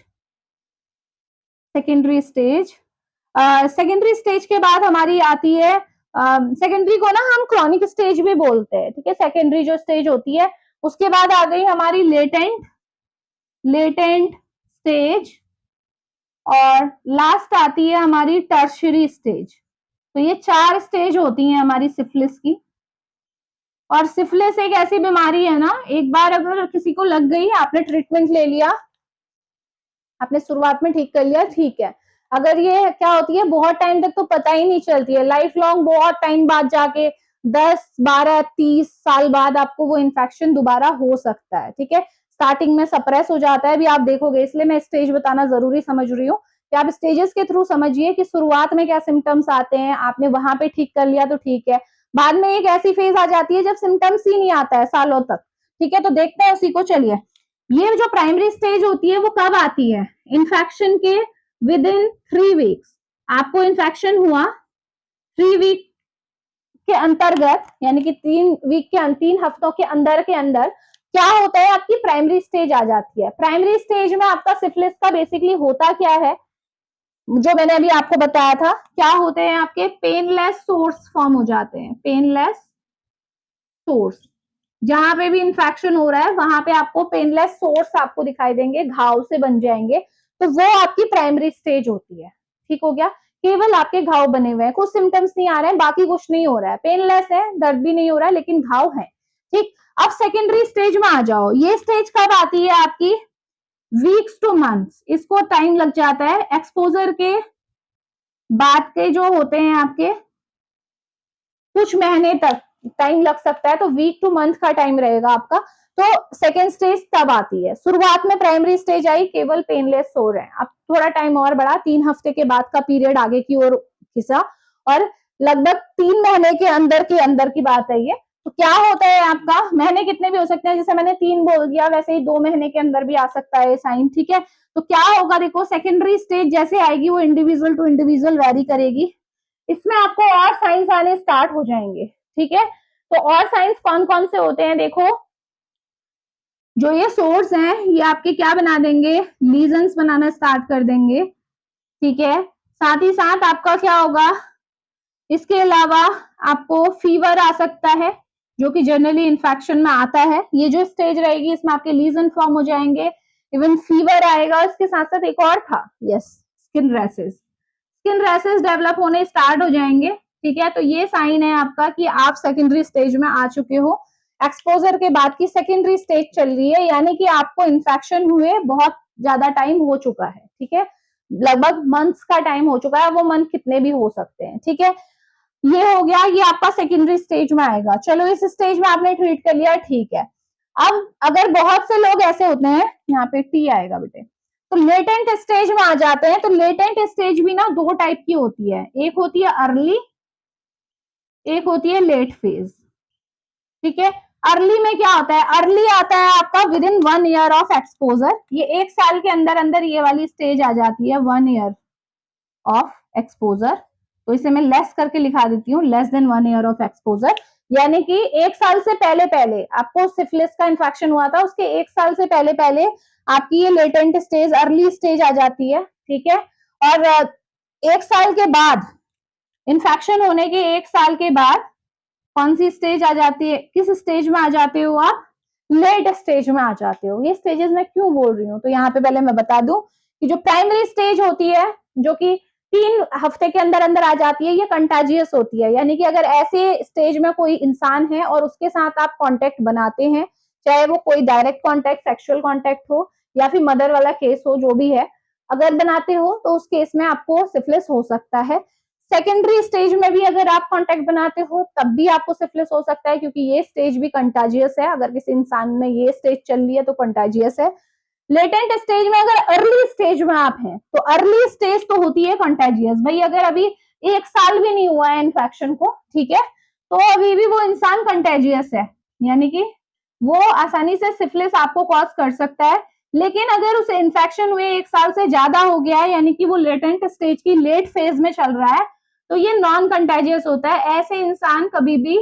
secondary stage के बाद हमारी आती है, सेकेंडरी को ना हम क्रॉनिक स्टेज भी बोलते हैं, ठीक है। सेकेंडरी जो स्टेज होती है, उसके बाद आ गई हमारी लेटेंट स्टेज, और लास्ट आती है हमारी टर्शरी स्टेज। तो ये 4 स्टेज होती हैं हमारी सिफिलिस की। और सिफिलिस एक ऐसी बीमारी है ना, एक बार अगर किसी को लग गई, आपने ट्रीटमेंट ले लिया, आपने शुरुआत में ठीक कर लिया, ठीक है। अगर ये क्या होती है, बहुत टाइम तक तो पता ही नहीं चलती है, लाइफ लॉन्ग बहुत टाइम बाद जाके 10, 12, 30 साल बाद आपको वो इन्फेक्शन दोबारा हो सकता है, ठीक है। स्टार्टिंग में सप्रेस हो जाता है, भी आप देखोगे, इसलिए मैं स्टेज बताना जरूरी समझ रही हूँ कि आप स्टेजेस के थ्रू समझिए कि शुरुआत में क्या सिम्टम्स आते हैं, आपने वहां पे ठीक कर लिया तो ठीक है। बाद में एक ऐसी फेज आ जाती है जब सिम्टम्स ही नहीं आता है सालों तक, ठीक है। तो देखते हैं उसी को, चलिए। ये जो प्राइमरी स्टेज होती है वो कब आती है, इन्फेक्शन के विद इन 3 वीक्स। आपको इन्फेक्शन हुआ 3 वीक के अंतर्गत, यानी कि 3 हफ्तों के अंदर क्या होता है, आपकी प्राइमरी स्टेज आ जाती है। प्राइमरी स्टेज में आपका सिफिलिस का बेसिकली होता क्या है, जो मैंने अभी आपको बताया था, क्या होते हैं, आपके पेनलेस सोर्स फॉर्म हो जाते हैं, पेनलेस सोर्स। जहां पे भी इन्फेक्शन हो रहा है वहां पे आपको पेनलेस सोर्स आपको दिखाई देंगे, घाव से बन जाएंगे, तो वो आपकी प्राइमरी स्टेज होती है, ठीक हो गया। केवल आपके घाव बने हुए हैं, कुछ सिम्टम्स नहीं आ रहे हैं, बाकी कुछ नहीं हो रहा है, पेनलेस है, दर्द भी नहीं हो रहा है, लेकिन घाव है, ठीक। अब सेकेंडरी स्टेज में आ जाओ। ये स्टेज कब आती है आपकी, वीक्स टू मंथ्स, इसको टाइम लग जाता है। एक्सपोजर के बाद के जो होते हैं आपके कुछ महीने तक टाइम लग सकता है, तो वीक टू मंथ का टाइम रहेगा आपका। तो सेकेंड स्टेज तब आती है। शुरुआत में प्राइमरी स्टेज आई, केवल पेनलेस सो रहे हैं, अब थोड़ा टाइम और बढ़ा, 3 हफ्ते के बाद का पीरियड आगे की ओर खिंचा, और लगभग 3 महीने के अंदर की बात है ये, तो क्या होता है आपका, महीने कितने भी हो सकते हैं, जैसे मैंने 3 बोल दिया वैसे ही 2 महीने के अंदर भी आ सकता है साइन, ठीक है। तो क्या होगा, देखो सेकेंडरी स्टेज जैसे आएगी वो इंडिविजुअल टू इंडिविजुअल वेरी करेगी, इसमें आपको और साइंस आने स्टार्ट हो जाएंगे, ठीक है। तो और साइंस कौन कौन से होते हैं, देखो जो ये सोर्स हैं ये आपके क्या बना देंगे, लीजन्स बनाना स्टार्ट कर देंगे, ठीक है। साथ ही साथ आपका क्या होगा, इसके अलावा आपको फीवर आ सकता है जो कि जनरली इन्फेक्शन में आता है, ये जो स्टेज रहेगी इसमें आपके लीजन फॉर्म हो जाएंगे, इवन फीवर आएगा। इसके साथ साथ एक और था, yes, skin rashes, skin rashes develop होने स्टार्ट हो जाएंगे, ठीक है। तो ये साइन है आपका कि आप सेकेंडरी स्टेज में आ चुके हो, एक्सपोजर के बाद की सेकेंडरी स्टेज चल रही है, यानी कि आपको इन्फेक्शन हुए बहुत ज्यादा टाइम हो चुका है, ठीक है, लगभग मंथ्स का टाइम हो चुका है, वो मंथ कितने भी हो सकते हैं, ठीक है। ये हो गया, ये आपका सेकेंडरी स्टेज में आएगा। चलो इस स्टेज में आपने ट्रीट कर लिया, ठीक है। अब अगर बहुत से लोग ऐसे होते हैं, यहाँ पे टी आएगा बेटे, तो लेटेंट स्टेज में आ जाते हैं। तो लेटेंट स्टेज भी ना 2 टाइप की होती है, एक होती है अर्ली, एक होती है लेट फेज, ठीक है। अर्ली में क्या होता है, अर्ली आता है आपका with in 1 year of exposure, ये 1 साल के अंदर अंदर ये वाली स्टेज आ जाती है, 1 ईयर ऑफ एक्सपोजर। तो इसे मैं लेस करके लिखा देती हूँ, less than 1 year of exposure, यानी कि 1 साल से पहले पहले आपको सिफिलिस का इन्फेक्शन हुआ था, उसके 1 साल से पहले पहले आपकी ये लेटेंट स्टेज, अर्ली स्टेज आ जाती है, ठीक है। और 1 साल के बाद, इन्फेक्शन होने के 1 साल के बाद कौन सी स्टेज आ जाती है, किस स्टेज में आ जाते हो आप, लेट स्टेज में आ जाते हो। ये स्टेजेस मैं क्यों बोल रही हूँ, तो यहाँ पे पहले मैं बता दूं कि जो प्राइमरी स्टेज होती है जो कि 3 हफ्ते के अंदर अंदर आ जाती है, ये कंटाजियस होती है, यानी कि अगर ऐसे स्टेज में कोई इंसान है और उसके साथ आप कांटेक्ट बनाते हैं, चाहे वो कोई डायरेक्ट कांटेक्ट, सेक्सुअल कांटेक्ट हो या फिर मदर वाला केस हो, जो भी है, अगर बनाते हो तो उस केस में आपको सिफिलिस हो सकता है। सेकेंडरी स्टेज में भी अगर आप कांटेक्ट बनाते हो तब भी आपको सिफिलिस हो सकता है, क्योंकि ये स्टेज भी कंटाजियस है, अगर किसी इंसान में ये स्टेज चल रही है तो कंटाजियस है। लेटेंट स्टेज में अगर अर्ली स्टेज में आप हैं तो अर्ली स्टेज तो होती है कंटाजियस, भाई अगर अभी 1 साल भी नहीं हुआ है इन्फेक्शन को, ठीक है, तो अभी भी वो इंसान कंटाजियस है, यानी कि वो आसानी से सिफिलिस आपको कॉज कर सकता है। लेकिन अगर उसे इन्फेक्शन हुए 1 साल से ज्यादा हो गया है, यानी कि वो लेटेंट स्टेज की लेट फेज में चल रहा है, तो ये नॉन कंटाजियस होता है। ऐसे इंसान कभी भी,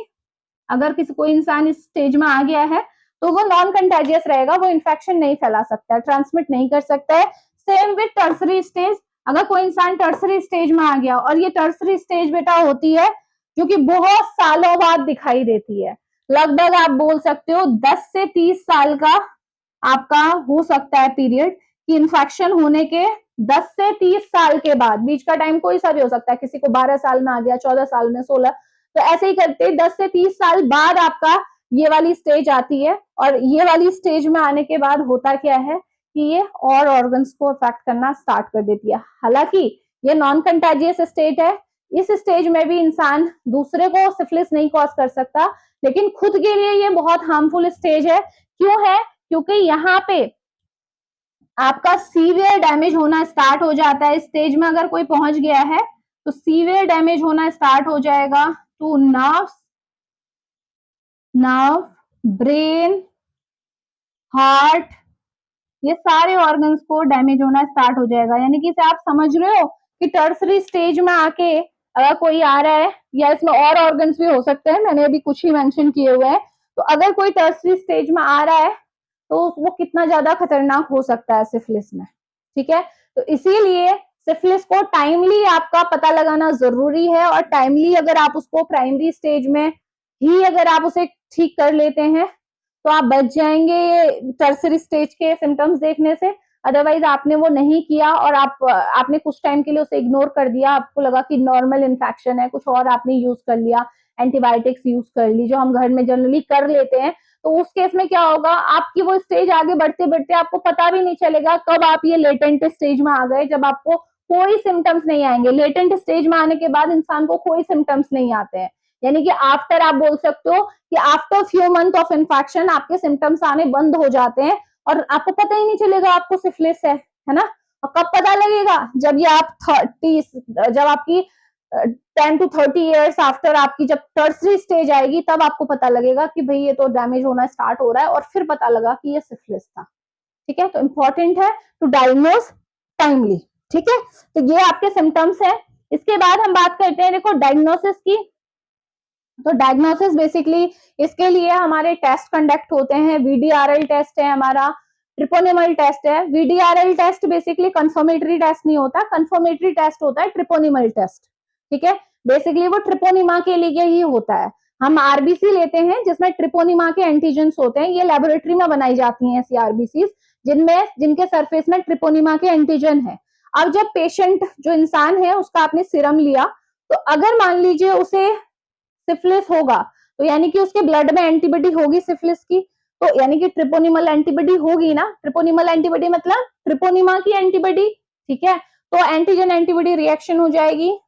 अगर किसी कोई इंसान इस स्टेज में आ गया है तो वो नॉन कंटाजियस रहेगा, वो इन्फेक्शन नहीं फैला सकता है, ट्रांसमिट नहीं कर सकता है। सेम विद टर्सरी स्टेज, अगर कोई इंसान टर्सरी स्टेज में आ गया, और ये टर्सरी स्टेज बेटा होती है जो कि बहुत सालों बाद दिखाई देती है, लगभग आप बोल सकते हो 10 से 30 साल का आपका हो सकता है पीरियड, कि इन्फेक्शन होने के 10 से 30 साल के बाद, बीच का टाइम कोई सा भी हो सकता है, किसी को 12 साल में आ गया, 14 साल में, 16, तो ऐसे ही करते 10 से 30 साल बाद आपका ये वाली स्टेज आती है। और ये वाली स्टेज में आने के बाद होता क्या है कि ये और ऑर्गन्स को अफेक्ट करना स्टार्ट कर देती है। हालांकि ये नॉन कंटेजियस स्टेज है, इस स्टेज में भी इंसान दूसरे को सिफिलिस नहीं कॉज कर सकता, लेकिन खुद के लिए ये बहुत हार्मफुल स्टेज है। क्यों है, क्योंकि यहाँ पे आपका सीवियर डैमेज होना स्टार्ट हो जाता है। स्टेज में अगर कोई पहुंच गया है तो सीवियर डैमेज होना स्टार्ट हो जाएगा two nerves, nerve, brain, heart, ये सारे ऑर्गन्स को डैमेज होना स्टार्ट हो जाएगा। यानी कि इसे आप समझ रहे हो कि टर्सरी स्टेज में आके अगर कोई आ रहा है, या इसमें और ऑर्गन्स भी हो सकते हैं, मैंने अभी कुछ ही मेंशन किए हुए हैं, तो अगर कोई टर्सरी स्टेज में आ रहा है तो वो कितना ज्यादा खतरनाक हो सकता है सिफिलिस में, ठीक है। तो इसीलिए सिफिलिस को टाइमली आपका पता लगाना जरूरी है, और टाइमली अगर आप उसको प्राइमरी स्टेज में ही अगर आप उसे ठीक कर लेते हैं तो आप बच जाएंगे टर्सरी स्टेज के सिम्टम्स देखने से। अदरवाइज आपने वो नहीं किया और आपने कुछ टाइम के लिए उसे इग्नोर कर दिया, आपको लगा कि नॉर्मल इन्फेक्शन है, कुछ और आपने यूज कर लिया, एंटीबायोटिक्स यूज कर ली, जो हम घर में जनरली कर लेते हैं, तो उस केस में क्या होगा, आपकी वो स्टेज आगे बढ़ते बढ़ते आपको पता भी नहीं चलेगा कब आप ये लेटेंट स्टेज में आ गए, जब आपको कोई सिम्टम्स नहीं आएंगे। लेटेंट स्टेज में आने के बाद इंसान को कोई सिम्टम्स नहीं आते हैं, यानी कि आफ्टर, आप बोल सकते हो कि after few month of infection आपके सिम्टम्स आने बंद हो जाते हैं और आपको पता ही नहीं चलेगा आपको सिफिलिस है ना। और कब पता लगेगा, जब ये आप 30, जब आपकी 10 to 30 ईयर्स आफ्टर आपकी जब टर्सरी स्टेज आएगी तब आपको पता लगेगा कि भाई ये तो डैमेज होना स्टार्ट हो रहा है, और फिर पता लगा कि ये सिफिलिस था। ठीक है, तो इंपॉर्टेंट है टू डायग्नोज टाइमली। ठीक है, तो ये आपके सिम्टम्स है। इसके बाद हम बात करते हैं देखो डायग्नोसिस की। तो डायग्नोसिस बेसिकली इसके लिए हमारे टेस्ट कंडक्ट होते हैं। वीडीआरएल टेस्ट है हमारा, ट्रिपोनिमल टेस्ट है। VDRL test basically confirmatory test नहीं होता, कंफर्मेटरी टेस्ट होता है ट्रिपोनिमल टेस्ट। ठीक है, बेसिकली वो ट्रिपोनिमा के लिए ही होता है। हम आरबीसी लेते हैं जिसमें ट्रिपोनिमा के एंटीजेंस होते हैं, ये लेबोरेटरी में बनाई जाती हैं ऐसी आरबीसी जिनमें जिनके सरफेस में ट्रिपोनिमा के एंटीजन है। अब जब पेशेंट जो इंसान है उसका आपने सीरम लिया, तो अगर मान लीजिए उसे सिफिलिस होगा, तो यानी कि उसके ब्लड में एंटीबॉडी होगी सिफिलिस की, तो यानी कि ट्रिपोनिमल एंटीबॉडी होगी ना। ट्रिपोनिमल एंटीबॉडी मतलब ट्रिपोनिमा की एंटीबॉडी। ठीक है, तो एंटीजन एंटीबॉडी रिएक्शन हो जाएगी,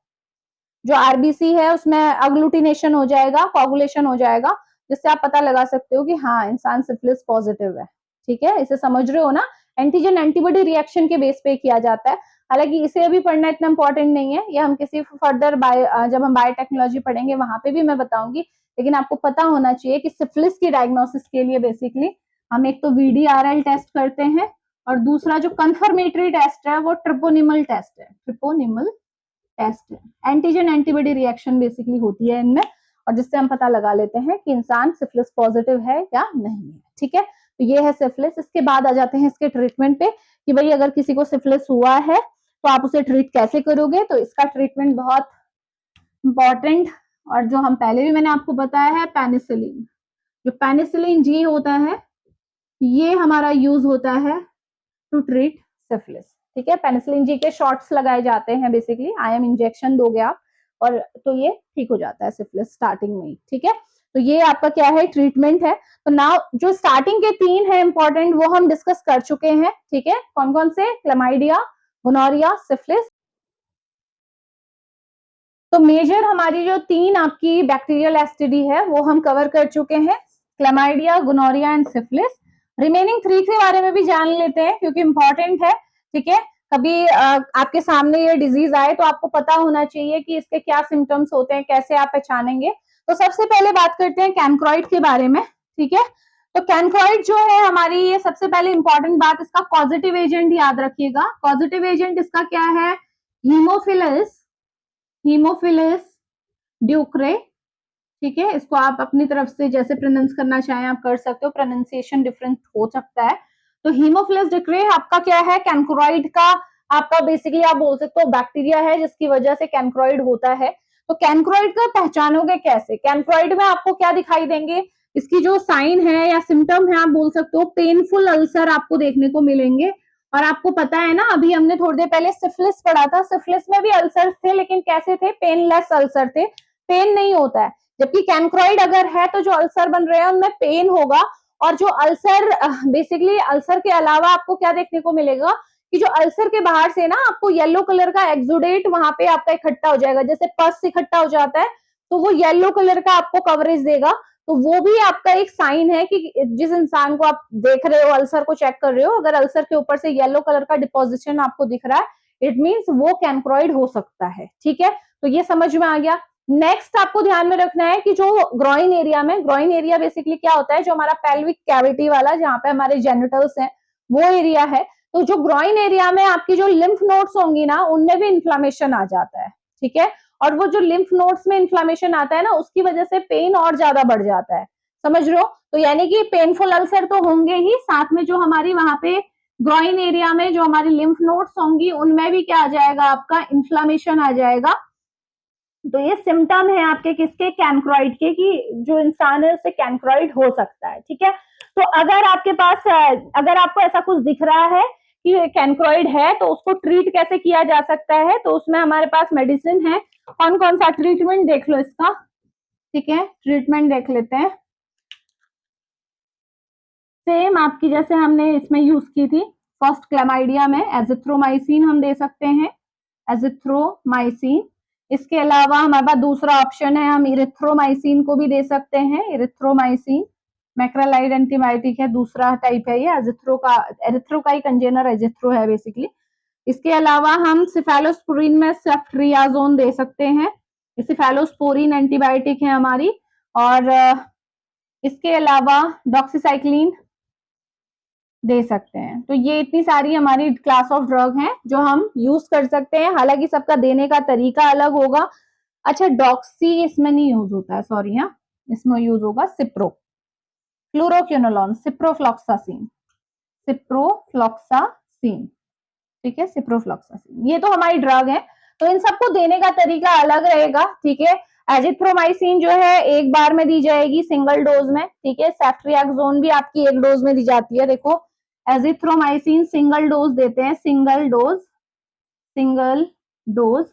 जो आरबीसी है उसमें अग्लूटिनेशन हो जाएगा, कोगुलेशन हो जाएगा, जिससे आप पता लगा सकते हो कि हाँ इंसान सिफिलिस पॉजिटिव है। ठीक है, इसे समझ रहे हो ना, एंटीजन एंटीबॉडी रिएक्शन के बेस पे किया जाता है। हालांकि इसे अभी पढ़ना इतना इंपॉर्टेंट नहीं है, ये हम किसी फर्दर जब हम बायोटेक्नोलॉजी पढ़ेंगे वहां पे भी मैं बताऊंगी। लेकिन आपको पता होना चाहिए कि सिफिलिस की डायग्नोसिस के लिए बेसिकली हम एक तो वीडीआरएल टेस्ट करते हैं, और दूसरा जो कंफर्मेटरी टेस्ट है वो ट्रिपोनिमल टेस्ट है। ट्रिपोनिमल टेस्ट है, एंटीजन एंटीबॉडी रिएक्शन बेसिकली होती है इनमें, और जिससे हम पता लगा लेते हैं कि इंसान सिफिलिस पॉजिटिव है या नहीं है। ठीक है, तो ये है सिफिलिस। इसके बाद आ जाते हैं इसके ट्रीटमेंट पे कि भाई अगर किसी को सिफिलिस हुआ है तो आप उसे ट्रीट कैसे करोगे। तो इसका ट्रीटमेंट बहुत इंपॉर्टेंट, और जो हम पहले भी मैंने आपको बताया है, पेनिसिलिन। जो पेनिसिलिन जी होता है ये हमारा यूज होता है टू ट्रीट सिफिलिस। ठीक है, पेनिसिलिन जी के शॉट्स लगाए जाते हैं, बेसिकली आईएम इंजेक्शन दोगे आप, और तो ये ठीक हो जाता है सिफिलिस स्टार्टिंग में ही। ठीक है, तो ये आपका क्या है ट्रीटमेंट है। तो नाउ जो स्टार्टिंग के 3 है इंपॉर्टेंट वो हम डिस्कस कर चुके हैं। ठीक है, कौन कौन से? Chlamydia, gonorrhoea, syphilis. तो मेजर हमारी जो 3 आपकी बैक्टीरियल एसटीडी है वो हम कवर कर चुके हैं, chlamydia, gonorrhoea and syphilis. Remaining 3 के बारे में भी जान लेते हैं क्योंकि इंपॉर्टेंट है। ठीक है, कभी आपके सामने ये डिजीज आए तो आपको पता होना चाहिए कि इसके क्या सिम्टम्स होते हैं, कैसे आप पहचानेंगे। तो सबसे पहले बात करते हैं कैनक्रॉइड के बारे में। ठीक है, तो कैनक्रॉइड जो है हमारी, ये सबसे पहले इंपॉर्टेंट बात, इसका पॉजिटिव एजेंट याद रखिएगा। पॉजिटिव एजेंट इसका क्या है? Haemophilus, Haemophilus ducreyi. ठीक है, इसको आप अपनी तरफ से जैसे प्रोनाउंस करना चाहें आप कर सकते हो, प्रोनाउंसिएशन डिफरेंट हो सकता है। तो हीमोफिलस ड्यूक्रे आपका क्या है? कैनक्रॉइड का आपका बेसिकली आप बोल सकते हो बैक्टीरिया है जिसकी वजह से कैनक्रॉइड होता है। तो कैनक्रॉइड का पहचानोगे कैसे? कैनक्रॉइड में आपको क्या दिखाई देंगे? इसकी जो साइन है या सिम्टम है आप बोल सकते हो, पेनफुल अल्सर आपको देखने को मिलेंगे। और आपको पता है ना, अभी हमने थोड़ी देर पहले सिफिलिस पढ़ा था, सिफिलिस में भी अल्सर थे, लेकिन कैसे थे? पेनलेस अल्सर थे, पेन नहीं होता है। जबकि कैनक्रॉइड अगर है तो जो अल्सर बन रहे हैं उनमें पेन होगा। और जो अल्सर बेसिकली अल्सर के अलावा आपको क्या देखने को मिलेगा कि जो अल्सर के बाहर से ना आपको येलो कलर का एक्सुडेट वहां पे आपका इकट्ठा हो जाएगा, जैसे पस इकट्ठा हो जाता है तो वो येलो कलर का आपको कवरेज देगा। तो वो भी आपका एक साइन है कि जिस इंसान को आप देख रहे हो, अल्सर को चेक कर रहे हो, अगर अल्सर के ऊपर से येलो कलर का डिपोजिशन आपको दिख रहा है, इट मीन्स वो कैनक्रॉइड हो सकता है। ठीक है, तो ये समझ में आ गया। नेक्स्ट आपको ध्यान में रखना है कि जो ग्रॉइन एरिया में, ग्रॉइन एरिया बेसिकली क्या होता है? जो हमारा पेल्विक कैविटी वाला, जहां पे हमारे जेनिटल्स हैं, वो एरिया है। तो जो ग्रॉइन एरिया में आपकी जो लिम्फ नोड्स होंगी ना, उनमें भी इन्फ्लामेशन आ जाता है। ठीक है, और वो जो लिम्फ नोड्स में इन्फ्लामेशन आता है ना, उसकी वजह से पेन और ज्यादा बढ़ जाता है। समझ रहे हो? तो यानी कि पेनफुल अल्सर तो होंगे ही, साथ में जो हमारी वहां पे ग्रॉइन एरिया में जो हमारी लिम्फ नोड्स होंगी उनमें भी क्या आ जाएगा? आपका इन्फ्लामेशन आ जाएगा। तो ये सिम्टम है आपके किसके? कैनक्रॉइड के, कि जो इंसान है उससे कैनक्रॉइड हो सकता है। ठीक है, तो अगर आपके पास, अगर आपको ऐसा कुछ दिख रहा है कि कैनक्रॉइड है, तो उसको ट्रीट कैसे किया जा सकता है? तो उसमें हमारे पास मेडिसिन है। कौन कौन सा? ट्रीटमेंट देख लो इसका। ठीक है, ट्रीटमेंट देख लेते हैं। सेम आपकी जैसे हमने इसमें यूज की थी, फर्स्ट क्लैमाइडिया में एजिथ्रोमाइसिन हम दे सकते हैं, एजिथ्रोमाइसिन। इसके अलावा हमारे पास दूसरा ऑप्शन है, हम इरिथ्रोमाइसिन को भी दे सकते हैं, इरिथ्रोमाइसिन। मैक्रोलाइड एंटीबायोटिक है, दूसरा टाइप है ये एजिथ्रो का, एरिथ्रो का ही कंजेनर एजिथ्रो है बेसिकली। इसके अलावा हम सिफेलोस्पोरिन में सेफ्ट्रियाजोन दे सकते हैं, सिफेलोस्पोरिन एंटीबायोटिक है हमारी, और इसके अलावा डॉक्सीसाइक्लिन दे सकते हैं। तो ये इतनी सारी हमारी क्लास ऑफ ड्रग हैं जो हम यूज कर सकते हैं, हालांकि सबका देने का तरीका अलग होगा। अच्छा, डॉक्सी इसमें नहीं यूज होता है, सॉरी, हाँ, इसमें यूज होगा सिप्रो, फ्लोरोक्विनोलोन, सिप्रोफ्लॉक्सासिन, सिप्रोफ्लॉक्सासिन, ठीक है, सिप्रोफ्लॉक्सासिन। ये तो हमारी ड्रग है, तो इन सबको देने का तरीका अलग रहेगा, ठीक है। एजिथ्रोमाइसिन जो है एक बार में दी जाएगी सिंगल डोज में, ठीक है। सेफ्ट्रियाक्सोन भी आपकी एक डोज में दी जाती है। देखो, एजिथ्रोमाइसिन सिंगल डोज देते हैं, single dose, single dose,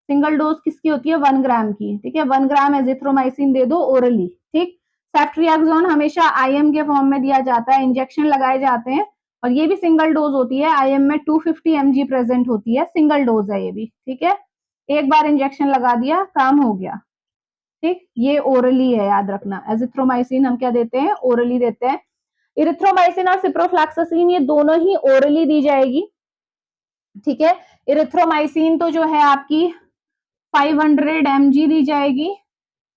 single dose किसकी होती है, 1 ग्राम की, ठीक है। 1 ग्राम एजिथ्रोमाइसिन दे दो ओरली, ठीक। सेफ्ट्रियाक्सोन हमेशा आईएम के फॉर्म में दिया जाता है, इंजेक्शन लगाए जाते हैं, और ये भी सिंगल डोज होती है। आईएम में 250 mg प्रेजेंट होती है, सिंगल डोज है ये भी, ठीक है। एक बार इंजेक्शन लगा दिया, काम हो गया, ठीक। ये ओरली है, याद रखना। एजिथ्रोमाइसिन हम क्या देते हैं, ओरली देते हैं। इरिथ्रोमाइसिन और सिप्रोफ्लॉक्सासिन ये दोनों ही ओरली दी जाएगी, ठीक है। इरिथ्रोमाइसिन तो जो है आपकी 500 mg दी जाएगी,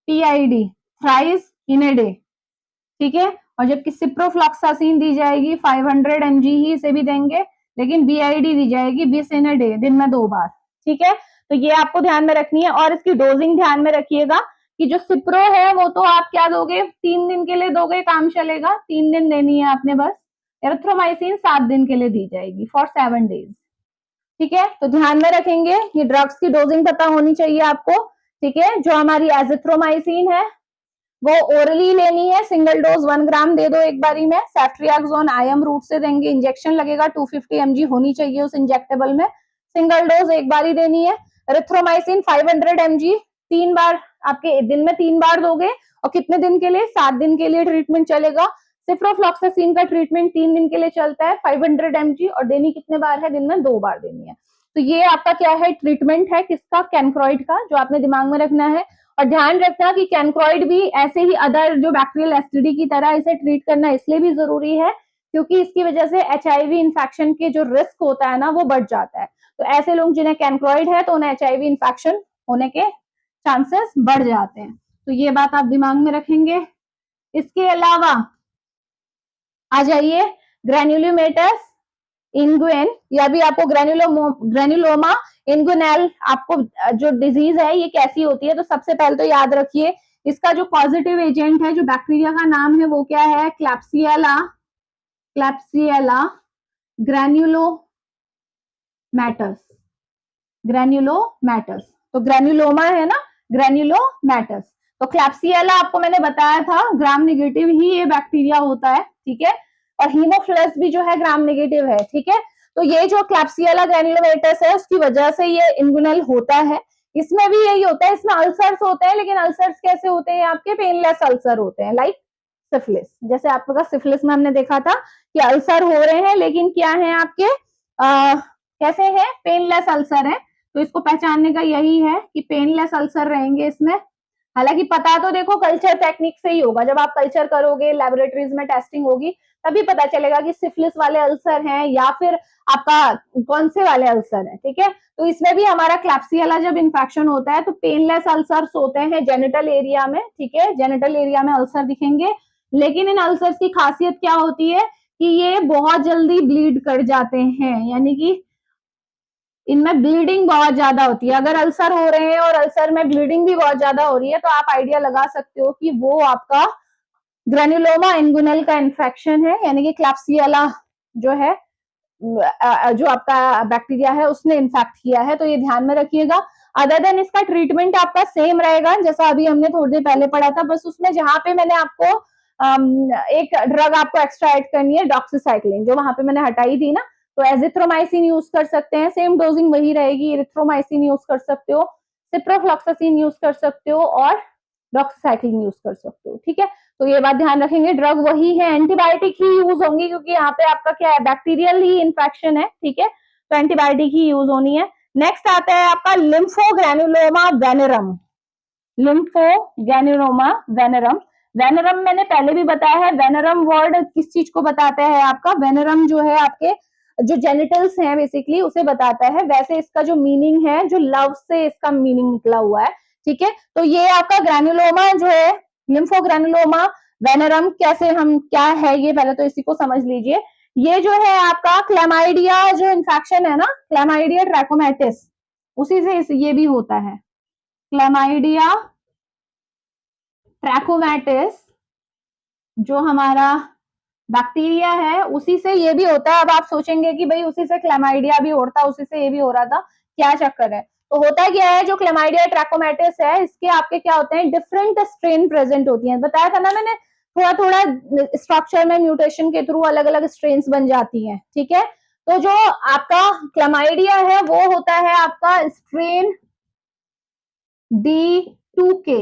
TID, thrice in a day, ठीक है। और जबकि सिप्रोफ्लॉक्सासिन दी जाएगी 500 mg ही इसे भी देंगे, लेकिन बीआईडी दी जाएगी 20 इन ए डे, दिन में 2 बार, ठीक है। तो ये आपको ध्यान में रखनी है, और इसकी डोजिंग ध्यान में रखिएगा कि जो सिप्रो है वो तो आप क्या दोगे, 3 दिन के लिए दोगे, काम चलेगा, 3 दिन देनी है आपने बस। एरिथ्रोमाइसिन 7 दिन के लिए दी जाएगी, फॉर 7 डेज, ठीक है। तो ध्यान में रखेंगे, ये ड्रग्स की डोजिंग पता होनी चाहिए आपको, ठीक है। जो हमारी एजिथ्रोमाइसिन है वो ओरली लेनी है, सिंगल डोज 1 ग्राम दे दो एक बारी में। सेफ्ट्रियाक्सोन आईएम रूट से देंगे, इंजेक्शन लगेगा, 250 mg होनी चाहिए उस इंजेक्टेबल में, सिंगल डोज एक बारी देनी है। एरिथ्रोमाइसिन 500 mg 3 बार, आपके दिन में 3 बार दोगे, और कितने दिन के लिए, 7 दिन के लिए ट्रीटमेंट चलेगा। सिप्रोफ्लॉक्सासिन का ट्रीटमेंट 3 दिन के लिए चलता है, 500 mg, और देनी कितने बार है, दिन में 2 बार देनी है। तो ये आपका क्या है, ट्रीटमेंट है किसका, कैनक्रॉइड का, जो आपने दिमाग में रखना है। और ध्यान रखना कि कैनक्रॉइड भी ऐसे ही अदर जो बैक्टीरियल एसटीडी की तरह इसे ट्रीट करना इसलिए भी जरूरी है क्योंकि इसकी वजह से एचआईवी इन्फेक्शन के जो रिस्क होता है ना वो बढ़ जाता है। तो ऐसे लोग जिन्हें कैनक्रॉइड है तो उन्हें एचआईवी इन्फेक्शन होने के चांसेस बढ़ जाते हैं। तो ये बात आप दिमाग में रखेंगे। इसके अलावा आ जाइए ग्रैन्युलोमेटस इंगुइन, या भी आपको ग्रैन्युलोमा इंगुइनल, आपको जो डिजीज है ये कैसी होती है, तो सबसे पहले तो याद रखिए इसका जो पॉजिटिव एजेंट है, जो बैक्टीरिया का नाम है वो क्या है, क्लैप्सियला, क्लैप्सियला ग्रैन्युलोमैटस, ग्रैन्युलोमैटस। तो ग्रैन्युलोमा है ना, ग्रैन्युलोमैटस। तो क्लैप्सियला आपको मैंने बताया था ग्राम नेगेटिव ही ये बैक्टीरिया होता है, ठीक है। और हीमोफिलस भी जो है ग्राम नेगेटिव है, ठीक है। तो ये जो क्लैप्सियला ग्रैन्युलोमेटस है उसकी वजह से ये इंगुइनल होता है। इसमें भी यही होता है, इसमें अल्सर्स होते हैं, लेकिन अल्सर्स कैसे होते हैं, आपके पेनलेस अल्सर होते हैं, लाइक सिफिलिस। जैसे आपका सिफिलिस में हमने देखा था कि अल्सर हो रहे हैं, लेकिन क्या है आपके कैसे है, पेनलेस अल्सर है। तो इसको पहचानने का यही है कि पेनलेस अल्सर रहेंगे इसमें। हालांकि पता तो देखो कल्चर टेक्निक से ही होगा, जब आप कल्चर करोगे, लेबोरेटरीज में टेस्टिंग होगी, तभी पता चलेगा कि सिफिलिस वाले अल्सर हैं या फिर आपका कौन से वाले अल्सर है, ठीक है। तो इसमें भी हमारा क्लैप्सियला जब इन्फेक्शन होता है तो पेनलेस अल्सर्स होते हैं जेनिटल एरिया में, ठीक है, जेनिटल एरिया में अल्सर दिखेंगे। लेकिन इन अल्सर्स की खासियत क्या होती है कि ये बहुत जल्दी ब्लीड कर जाते हैं, यानी कि इनमें ब्लीडिंग बहुत ज्यादा होती है। अगर अल्सर हो रहे हैं और अल्सर में ब्लीडिंग भी बहुत ज्यादा हो रही है तो आप आइडिया लगा सकते हो कि वो आपका ग्रैन्युलोमा इंगुइनल का इन्फेक्शन है, यानी कि क्लैप्सियला जो है, जो आपका बैक्टीरिया है उसने इन्फेक्ट किया है। तो ये ध्यान में रखिएगा। अदर देन इसका ट्रीटमेंट आपका सेम रहेगा जैसा अभी हमने थोड़ी देर पहले पढ़ा था, बस उसमें जहां पे मैंने आपको एक ड्रग आपको एक्स्ट्रा ऐड करनी है, डॉक्सीसाइक्लिन, जो वहां पे मैंने हटाई थी ना, तो एजिथ्रोमाइसिन यूज कर सकते हैं, सेम डोजिंग वही रहेगी। इरिथ्रोमाइसिन यूज कर सकते हो, सिप्रोफ्लॉक्सासिन यूज कर सकते हो, और डॉक्सीसाइक्लिन यूज कर सकते हो, ठीक है। तो ये बात ध्यान रखेंगे, ड्रग वही है, एंटीबायोटिक ही यूज होंगी क्योंकि यहाँ पे आपका क्या है, बैक्टीरियल ही इन्फेक्शन है, ठीक है। तो एंटीबायोटिक ही यूज होनी है। नेक्स्ट आता है आपका लिम्फोग्रैनुलोमा वेनेरम, लिम्फोग्रैनुलोमा वेनेरम। वेनेरम मैंने पहले भी बताया है, वेनेरम वर्ड किस चीज को बताता है, आपका वेनेरम जो है आपके जो जेनिटल्स हैं बेसिकली उसे बताता है, वैसे इसका जो मीनिंग है, जो लव से इसका मीनिंग निकला हुआ है, ठीक है। तो ये आपका ग्रैनुलोमा जो है, लिम्फोग्रैनुलोमा वेनेरम, कैसे हम क्या है ये पहले तो इसी को समझ लीजिए। ये जो है आपका क्लैमाइडिया जो इन्फेक्शन है ना, क्लैमाइडिया ट्रैकोमैटिस, उसी से ये भी होता है। क्लैमाइडिया ट्रैकोमैटिस जो हमारा बैक्टीरिया है उसी से ये भी होता है। अब आप सोचेंगे कि भाई उसी से क्लैमाइडिया भी होता, उसी से ये भी हो रहा था, क्या चक्कर है? तो होता क्या है, जो क्लैमाइडिया ट्रैकोमैटिस है इसके आपके क्या होते हैं, डिफरेंट स्ट्रेन प्रेजेंट होती हैं। बताया था ना मैंने, थोड़ा थोड़ा स्ट्रक्चर में म्यूटेशन के थ्रू अलग अलग स्ट्रेन बन जाती हैं, ठीक है। तो जो आपका क्लैमाइडिया है वो होता है आपका स्ट्रेन D2K,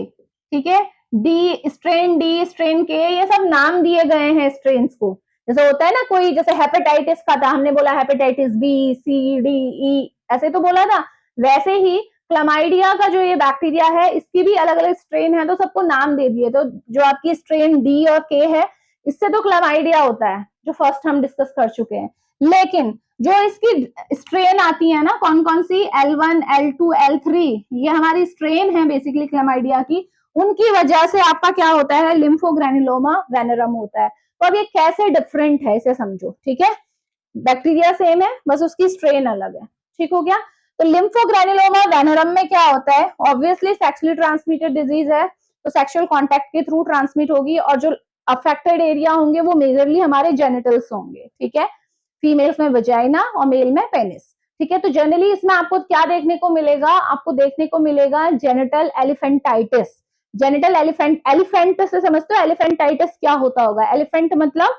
ठीक है। डी स्ट्रेन के, ये सब नाम दिए गए हैं स्ट्रेन्स को। जैसे होता है ना कोई, जैसे हेपेटाइटिस का था, हमने बोला हेपेटाइटिस बी, सी, डी, ई, ऐसे तो बोला था। वैसे ही क्लैमाइडिया का जो ये बैक्टीरिया है इसकी भी अलग अलग स्ट्रेन है, तो सबको नाम दे दिए। तो जो आपकी स्ट्रेन डी और के है, इससे तो क्लैमाइडिया होता है, जो फर्स्ट हम डिस्कस कर चुके हैं। लेकिन जो इसकी स्ट्रेन आती है ना, कौन कौन सी, L1, L2, L3, ये हमारी स्ट्रेन है बेसिकली क्लैमाइडिया की, उनकी वजह से आपका क्या होता है, लिम्फोग्रैनुलोमा वेनेरम होता है। तो अब ये कैसे डिफरेंट है इसे समझो, ठीक है। बैक्टीरिया सेम है, बस उसकी स्ट्रेन अलग है, ठीक हो गया। तो लिम्फोग्रैनुलोमा वेनेरम में क्या होता है, ऑब्वियसली सेक्सुअली ट्रांसमिटेड डिजीज है, तो सेक्सुअल कॉन्टैक्ट के थ्रू ट्रांसमिट होगी, और जो अफेक्टेड एरिया होंगे वो मेजरली हमारे जेनिटल्स होंगे, ठीक है। फीमेल्स में वजाइना और मेल में पेनिस, ठीक है। तो जनरली इसमें आपको क्या देखने को मिलेगा, आपको देखने को मिलेगा जेनिटल एलिफेंटाइटिस। जेनिटल एलिफेंट से समझते हो, एलिफेंटाइटिस क्या होता होगा, एलिफेंट मतलब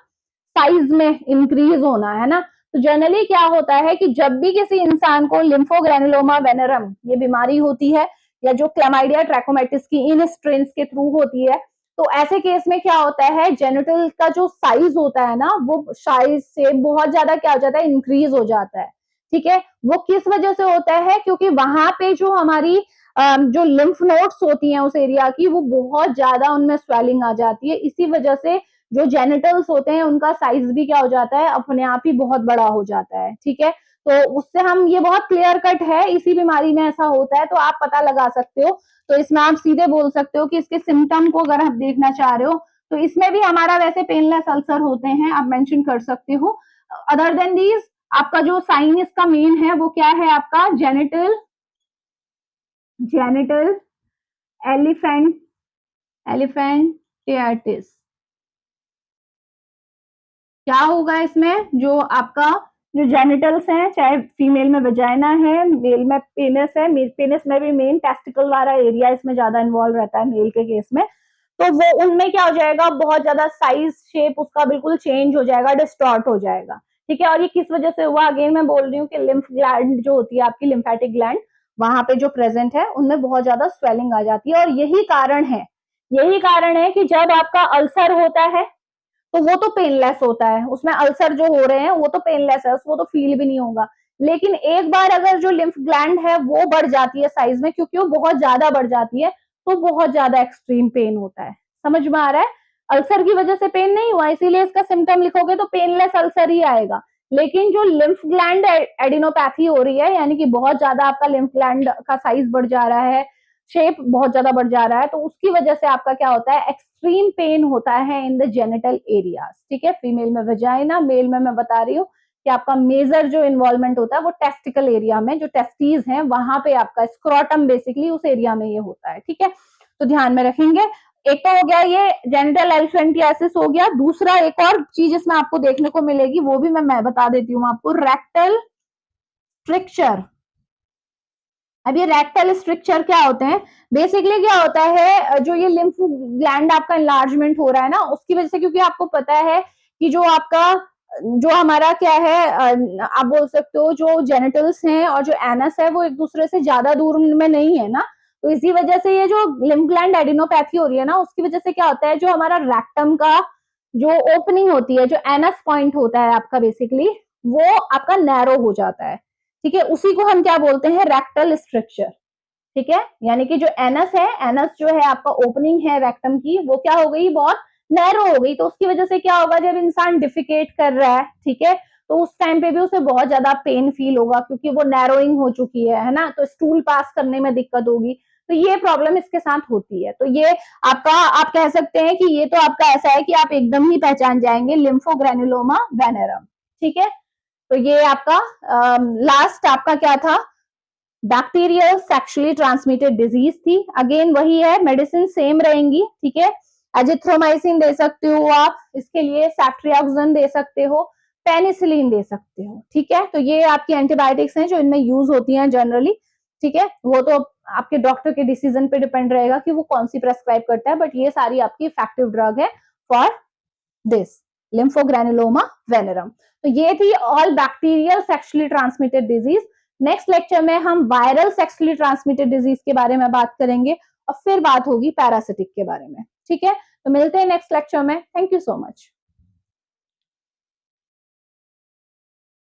साइज में इंक्रीज होना, है ना। तो जनरली क्या होता है कि जब भी किसी इंसान को लिम्फोग्रैनुलोमा वेनेरम ये बीमारी होती है, या जो क्लैमाइडिया ट्रैकोमैटिस की इन स्ट्रेन्स के थ्रू होती है, तो ऐसे केस में क्या होता है, जेनिटल का जो साइज होता है ना, वो साइज से बहुत ज्यादा क्या हो जाता है, इंक्रीज हो जाता है, ठीक है। वो किस वजह से होता है, क्योंकि वहां पे जो हमारी जो लिम्फ नोड्स होती हैं उस एरिया की, वो बहुत ज्यादा उनमें स्वेलिंग आ जाती है। इसी वजह से जो जेनिटल्स होते हैं उनका साइज भी क्या हो जाता है, अपने आप ही बहुत बड़ा हो जाता है, ठीक है। तो उससे हम, ये बहुत क्लियर कट है, इसी बीमारी में ऐसा होता है, तो आप पता लगा सकते हो। तो इसमें आप सीधे बोल सकते हो कि इसके सिम्टम को अगर आप देखना चाह रहे हो, तो इसमें भी हमारा वैसे पेनलेस अल्सर होते हैं, आप मेंशन कर सकते हो। अदर देन दीज, आपका जो साइन इसका मेन है वो क्या है, आपका जेनिटल एलिफेंटियाटिस। क्या होगा इसमें, जो आपका जो जेनिटल्स हैं, चाहे फीमेल में वजाइना है, मेल में पेनिस है, पेनिस में भी मेन टेस्टिकल वाला एरिया इसमें ज्यादा इन्वॉल्व रहता है मेल के केस में, तो वो उनमें क्या हो जाएगा, बहुत ज्यादा साइज शेप उसका बिल्कुल चेंज हो जाएगा, डिस्टॉर्ट हो जाएगा, ठीक है। और ये किस वजह से हुआ, अगेन मैं बोल रही हूँ कि लिम्फ ग्लैंड जो होती है आपकी, लिम्फेटिक ग्लैंड वहां पे जो प्रेजेंट है उनमें बहुत ज्यादा स्वेलिंग आ जाती है। और यही कारण है कि जब आपका अल्सर होता है तो वो तो पेनलेस होता है, उसमें अल्सर जो हो रहे हैं वो तो पेनलेस है, वो तो फील भी नहीं होगा। लेकिन एक बार अगर जो लिम्फ ग्लैंड है वो बढ़ जाती है साइज में, क्योंकि वो बहुत ज्यादा बढ़ जाती है, तो बहुत ज्यादा एक्सट्रीम पेन होता है। समझ में आ रहा है, अल्सर की वजह से पेन नहीं हुआ, इसीलिए इसका सिम्टम लिखोगे तो पेनलेस अल्सर ही आएगा। लेकिन जो लिम्फ ग्लैंड एडिनोपैथी हो रही है, यानी कि बहुत ज्यादा आपका लिम्फ ग्लैंड का साइज बढ़ जा रहा है, शेप बहुत ज्यादा बढ़ जा रहा है, तो उसकी वजह से आपका क्या होता है, एक्सट्रीम पेन होता है इन द जेनिटल एरियाज, ठीक है। फीमेल में वजाइना, मेल में मैं बता रही हूँ कि आपका मेजर जो इन्वॉल्वमेंट होता है वो टेस्टिकल एरिया में, जो टेस्टीज हैं वहां पे आपका स्क्रोटम बेसिकली उस एरिया में ये होता है, ठीक है। तो ध्यान में रखेंगे। एक तो हो गया ये जेनिटल एलिफेंटियासिस हो गया। दूसरा एक और चीज इसमें आपको देखने को मिलेगी, वो भी मैं बता देती हूँ आपको, रेक्टल स्ट्रिक्चर। अब ये रेक्टल स्ट्रक्चर क्या होते हैं, बेसिकली क्या होता है, जो ये लिम्फ ग्लैंड आपका इनलार्जमेंट हो रहा है ना, उसकी वजह से, क्योंकि आपको पता है कि जो आपका, जो हमारा क्या है, आप बोल सकते हो जो जेनिटल्स हैं और जो एनस है वो एक दूसरे से ज्यादा दूर में नहीं है ना, तो इसी वजह से ये जो लिम्फ ग्लैंड एडिनोपैथी हो रही है ना, उसकी वजह से क्या होता है, जो हमारा रेक्टम का जो ओपनिंग होती है, जो एनस पॉइंट होता है आपका बेसिकली, वो आपका नैरो हो जाता है, ठीक है। उसी को हम क्या बोलते हैं, रेक्टल स्ट्रक्चर, ठीक है। यानी कि जो एनस है, एनस जो है आपका ओपनिंग है रेक्टम की, वो क्या हो गई, बहुत नैरो हो गई। तो उसकी वजह से क्या होगा, जब इंसान डिफिकेट कर रहा है, ठीक है, तो उस टाइम पे भी उसे बहुत ज्यादा पेन फील होगा क्योंकि वो नैरोइंग हो चुकी है ना, तो स्टूल पास करने में दिक्कत होगी। तो ये प्रॉब्लम इसके साथ होती है। तो ये आपका, आप कह सकते हैं कि ये तो आपका ऐसा है कि आप एकदम ही पहचान जाएंगे, लिम्फोग्रेनुलोमा वेनेरम। ठीक है, तो ये आपका लास्ट आपका क्या था, बैक्टीरियल सेक्सुअली ट्रांसमिटेड डिजीज थी। अगेन वही है, मेडिसिन सेम रहेंगी। ठीक है, एजिथ्रोमाइसिन दे सकते हो आप, इसके लिए सेफ्ट्रियाक्सन दे सकते हो, पेनिसिलिन दे सकते हो। ठीक है, तो ये आपकी एंटीबायोटिक्स हैं जो इनमें यूज होती हैं जनरली। ठीक है, वो तो आपके डॉक्टर के डिसीजन पे डिपेंड रहेगा कि वो कौन सी प्रेस्क्राइब करता है, बट ये सारी आपकी इफेक्टिव ड्रग है फॉर दिस लिम्फोग्रेनुलोमा वेनेरम। तो ये थी all bacterial sexually transmitted disease. Next lecture में हम वायरल सेक्सुअली ट्रांसमिटेड डिजीज के बारे में बात करेंगे और फिर बात होगी पैरासिटिक के बारे में। ठीक है, तो मिलते हैं नेक्स्ट लेक्चर में। Thank you so much.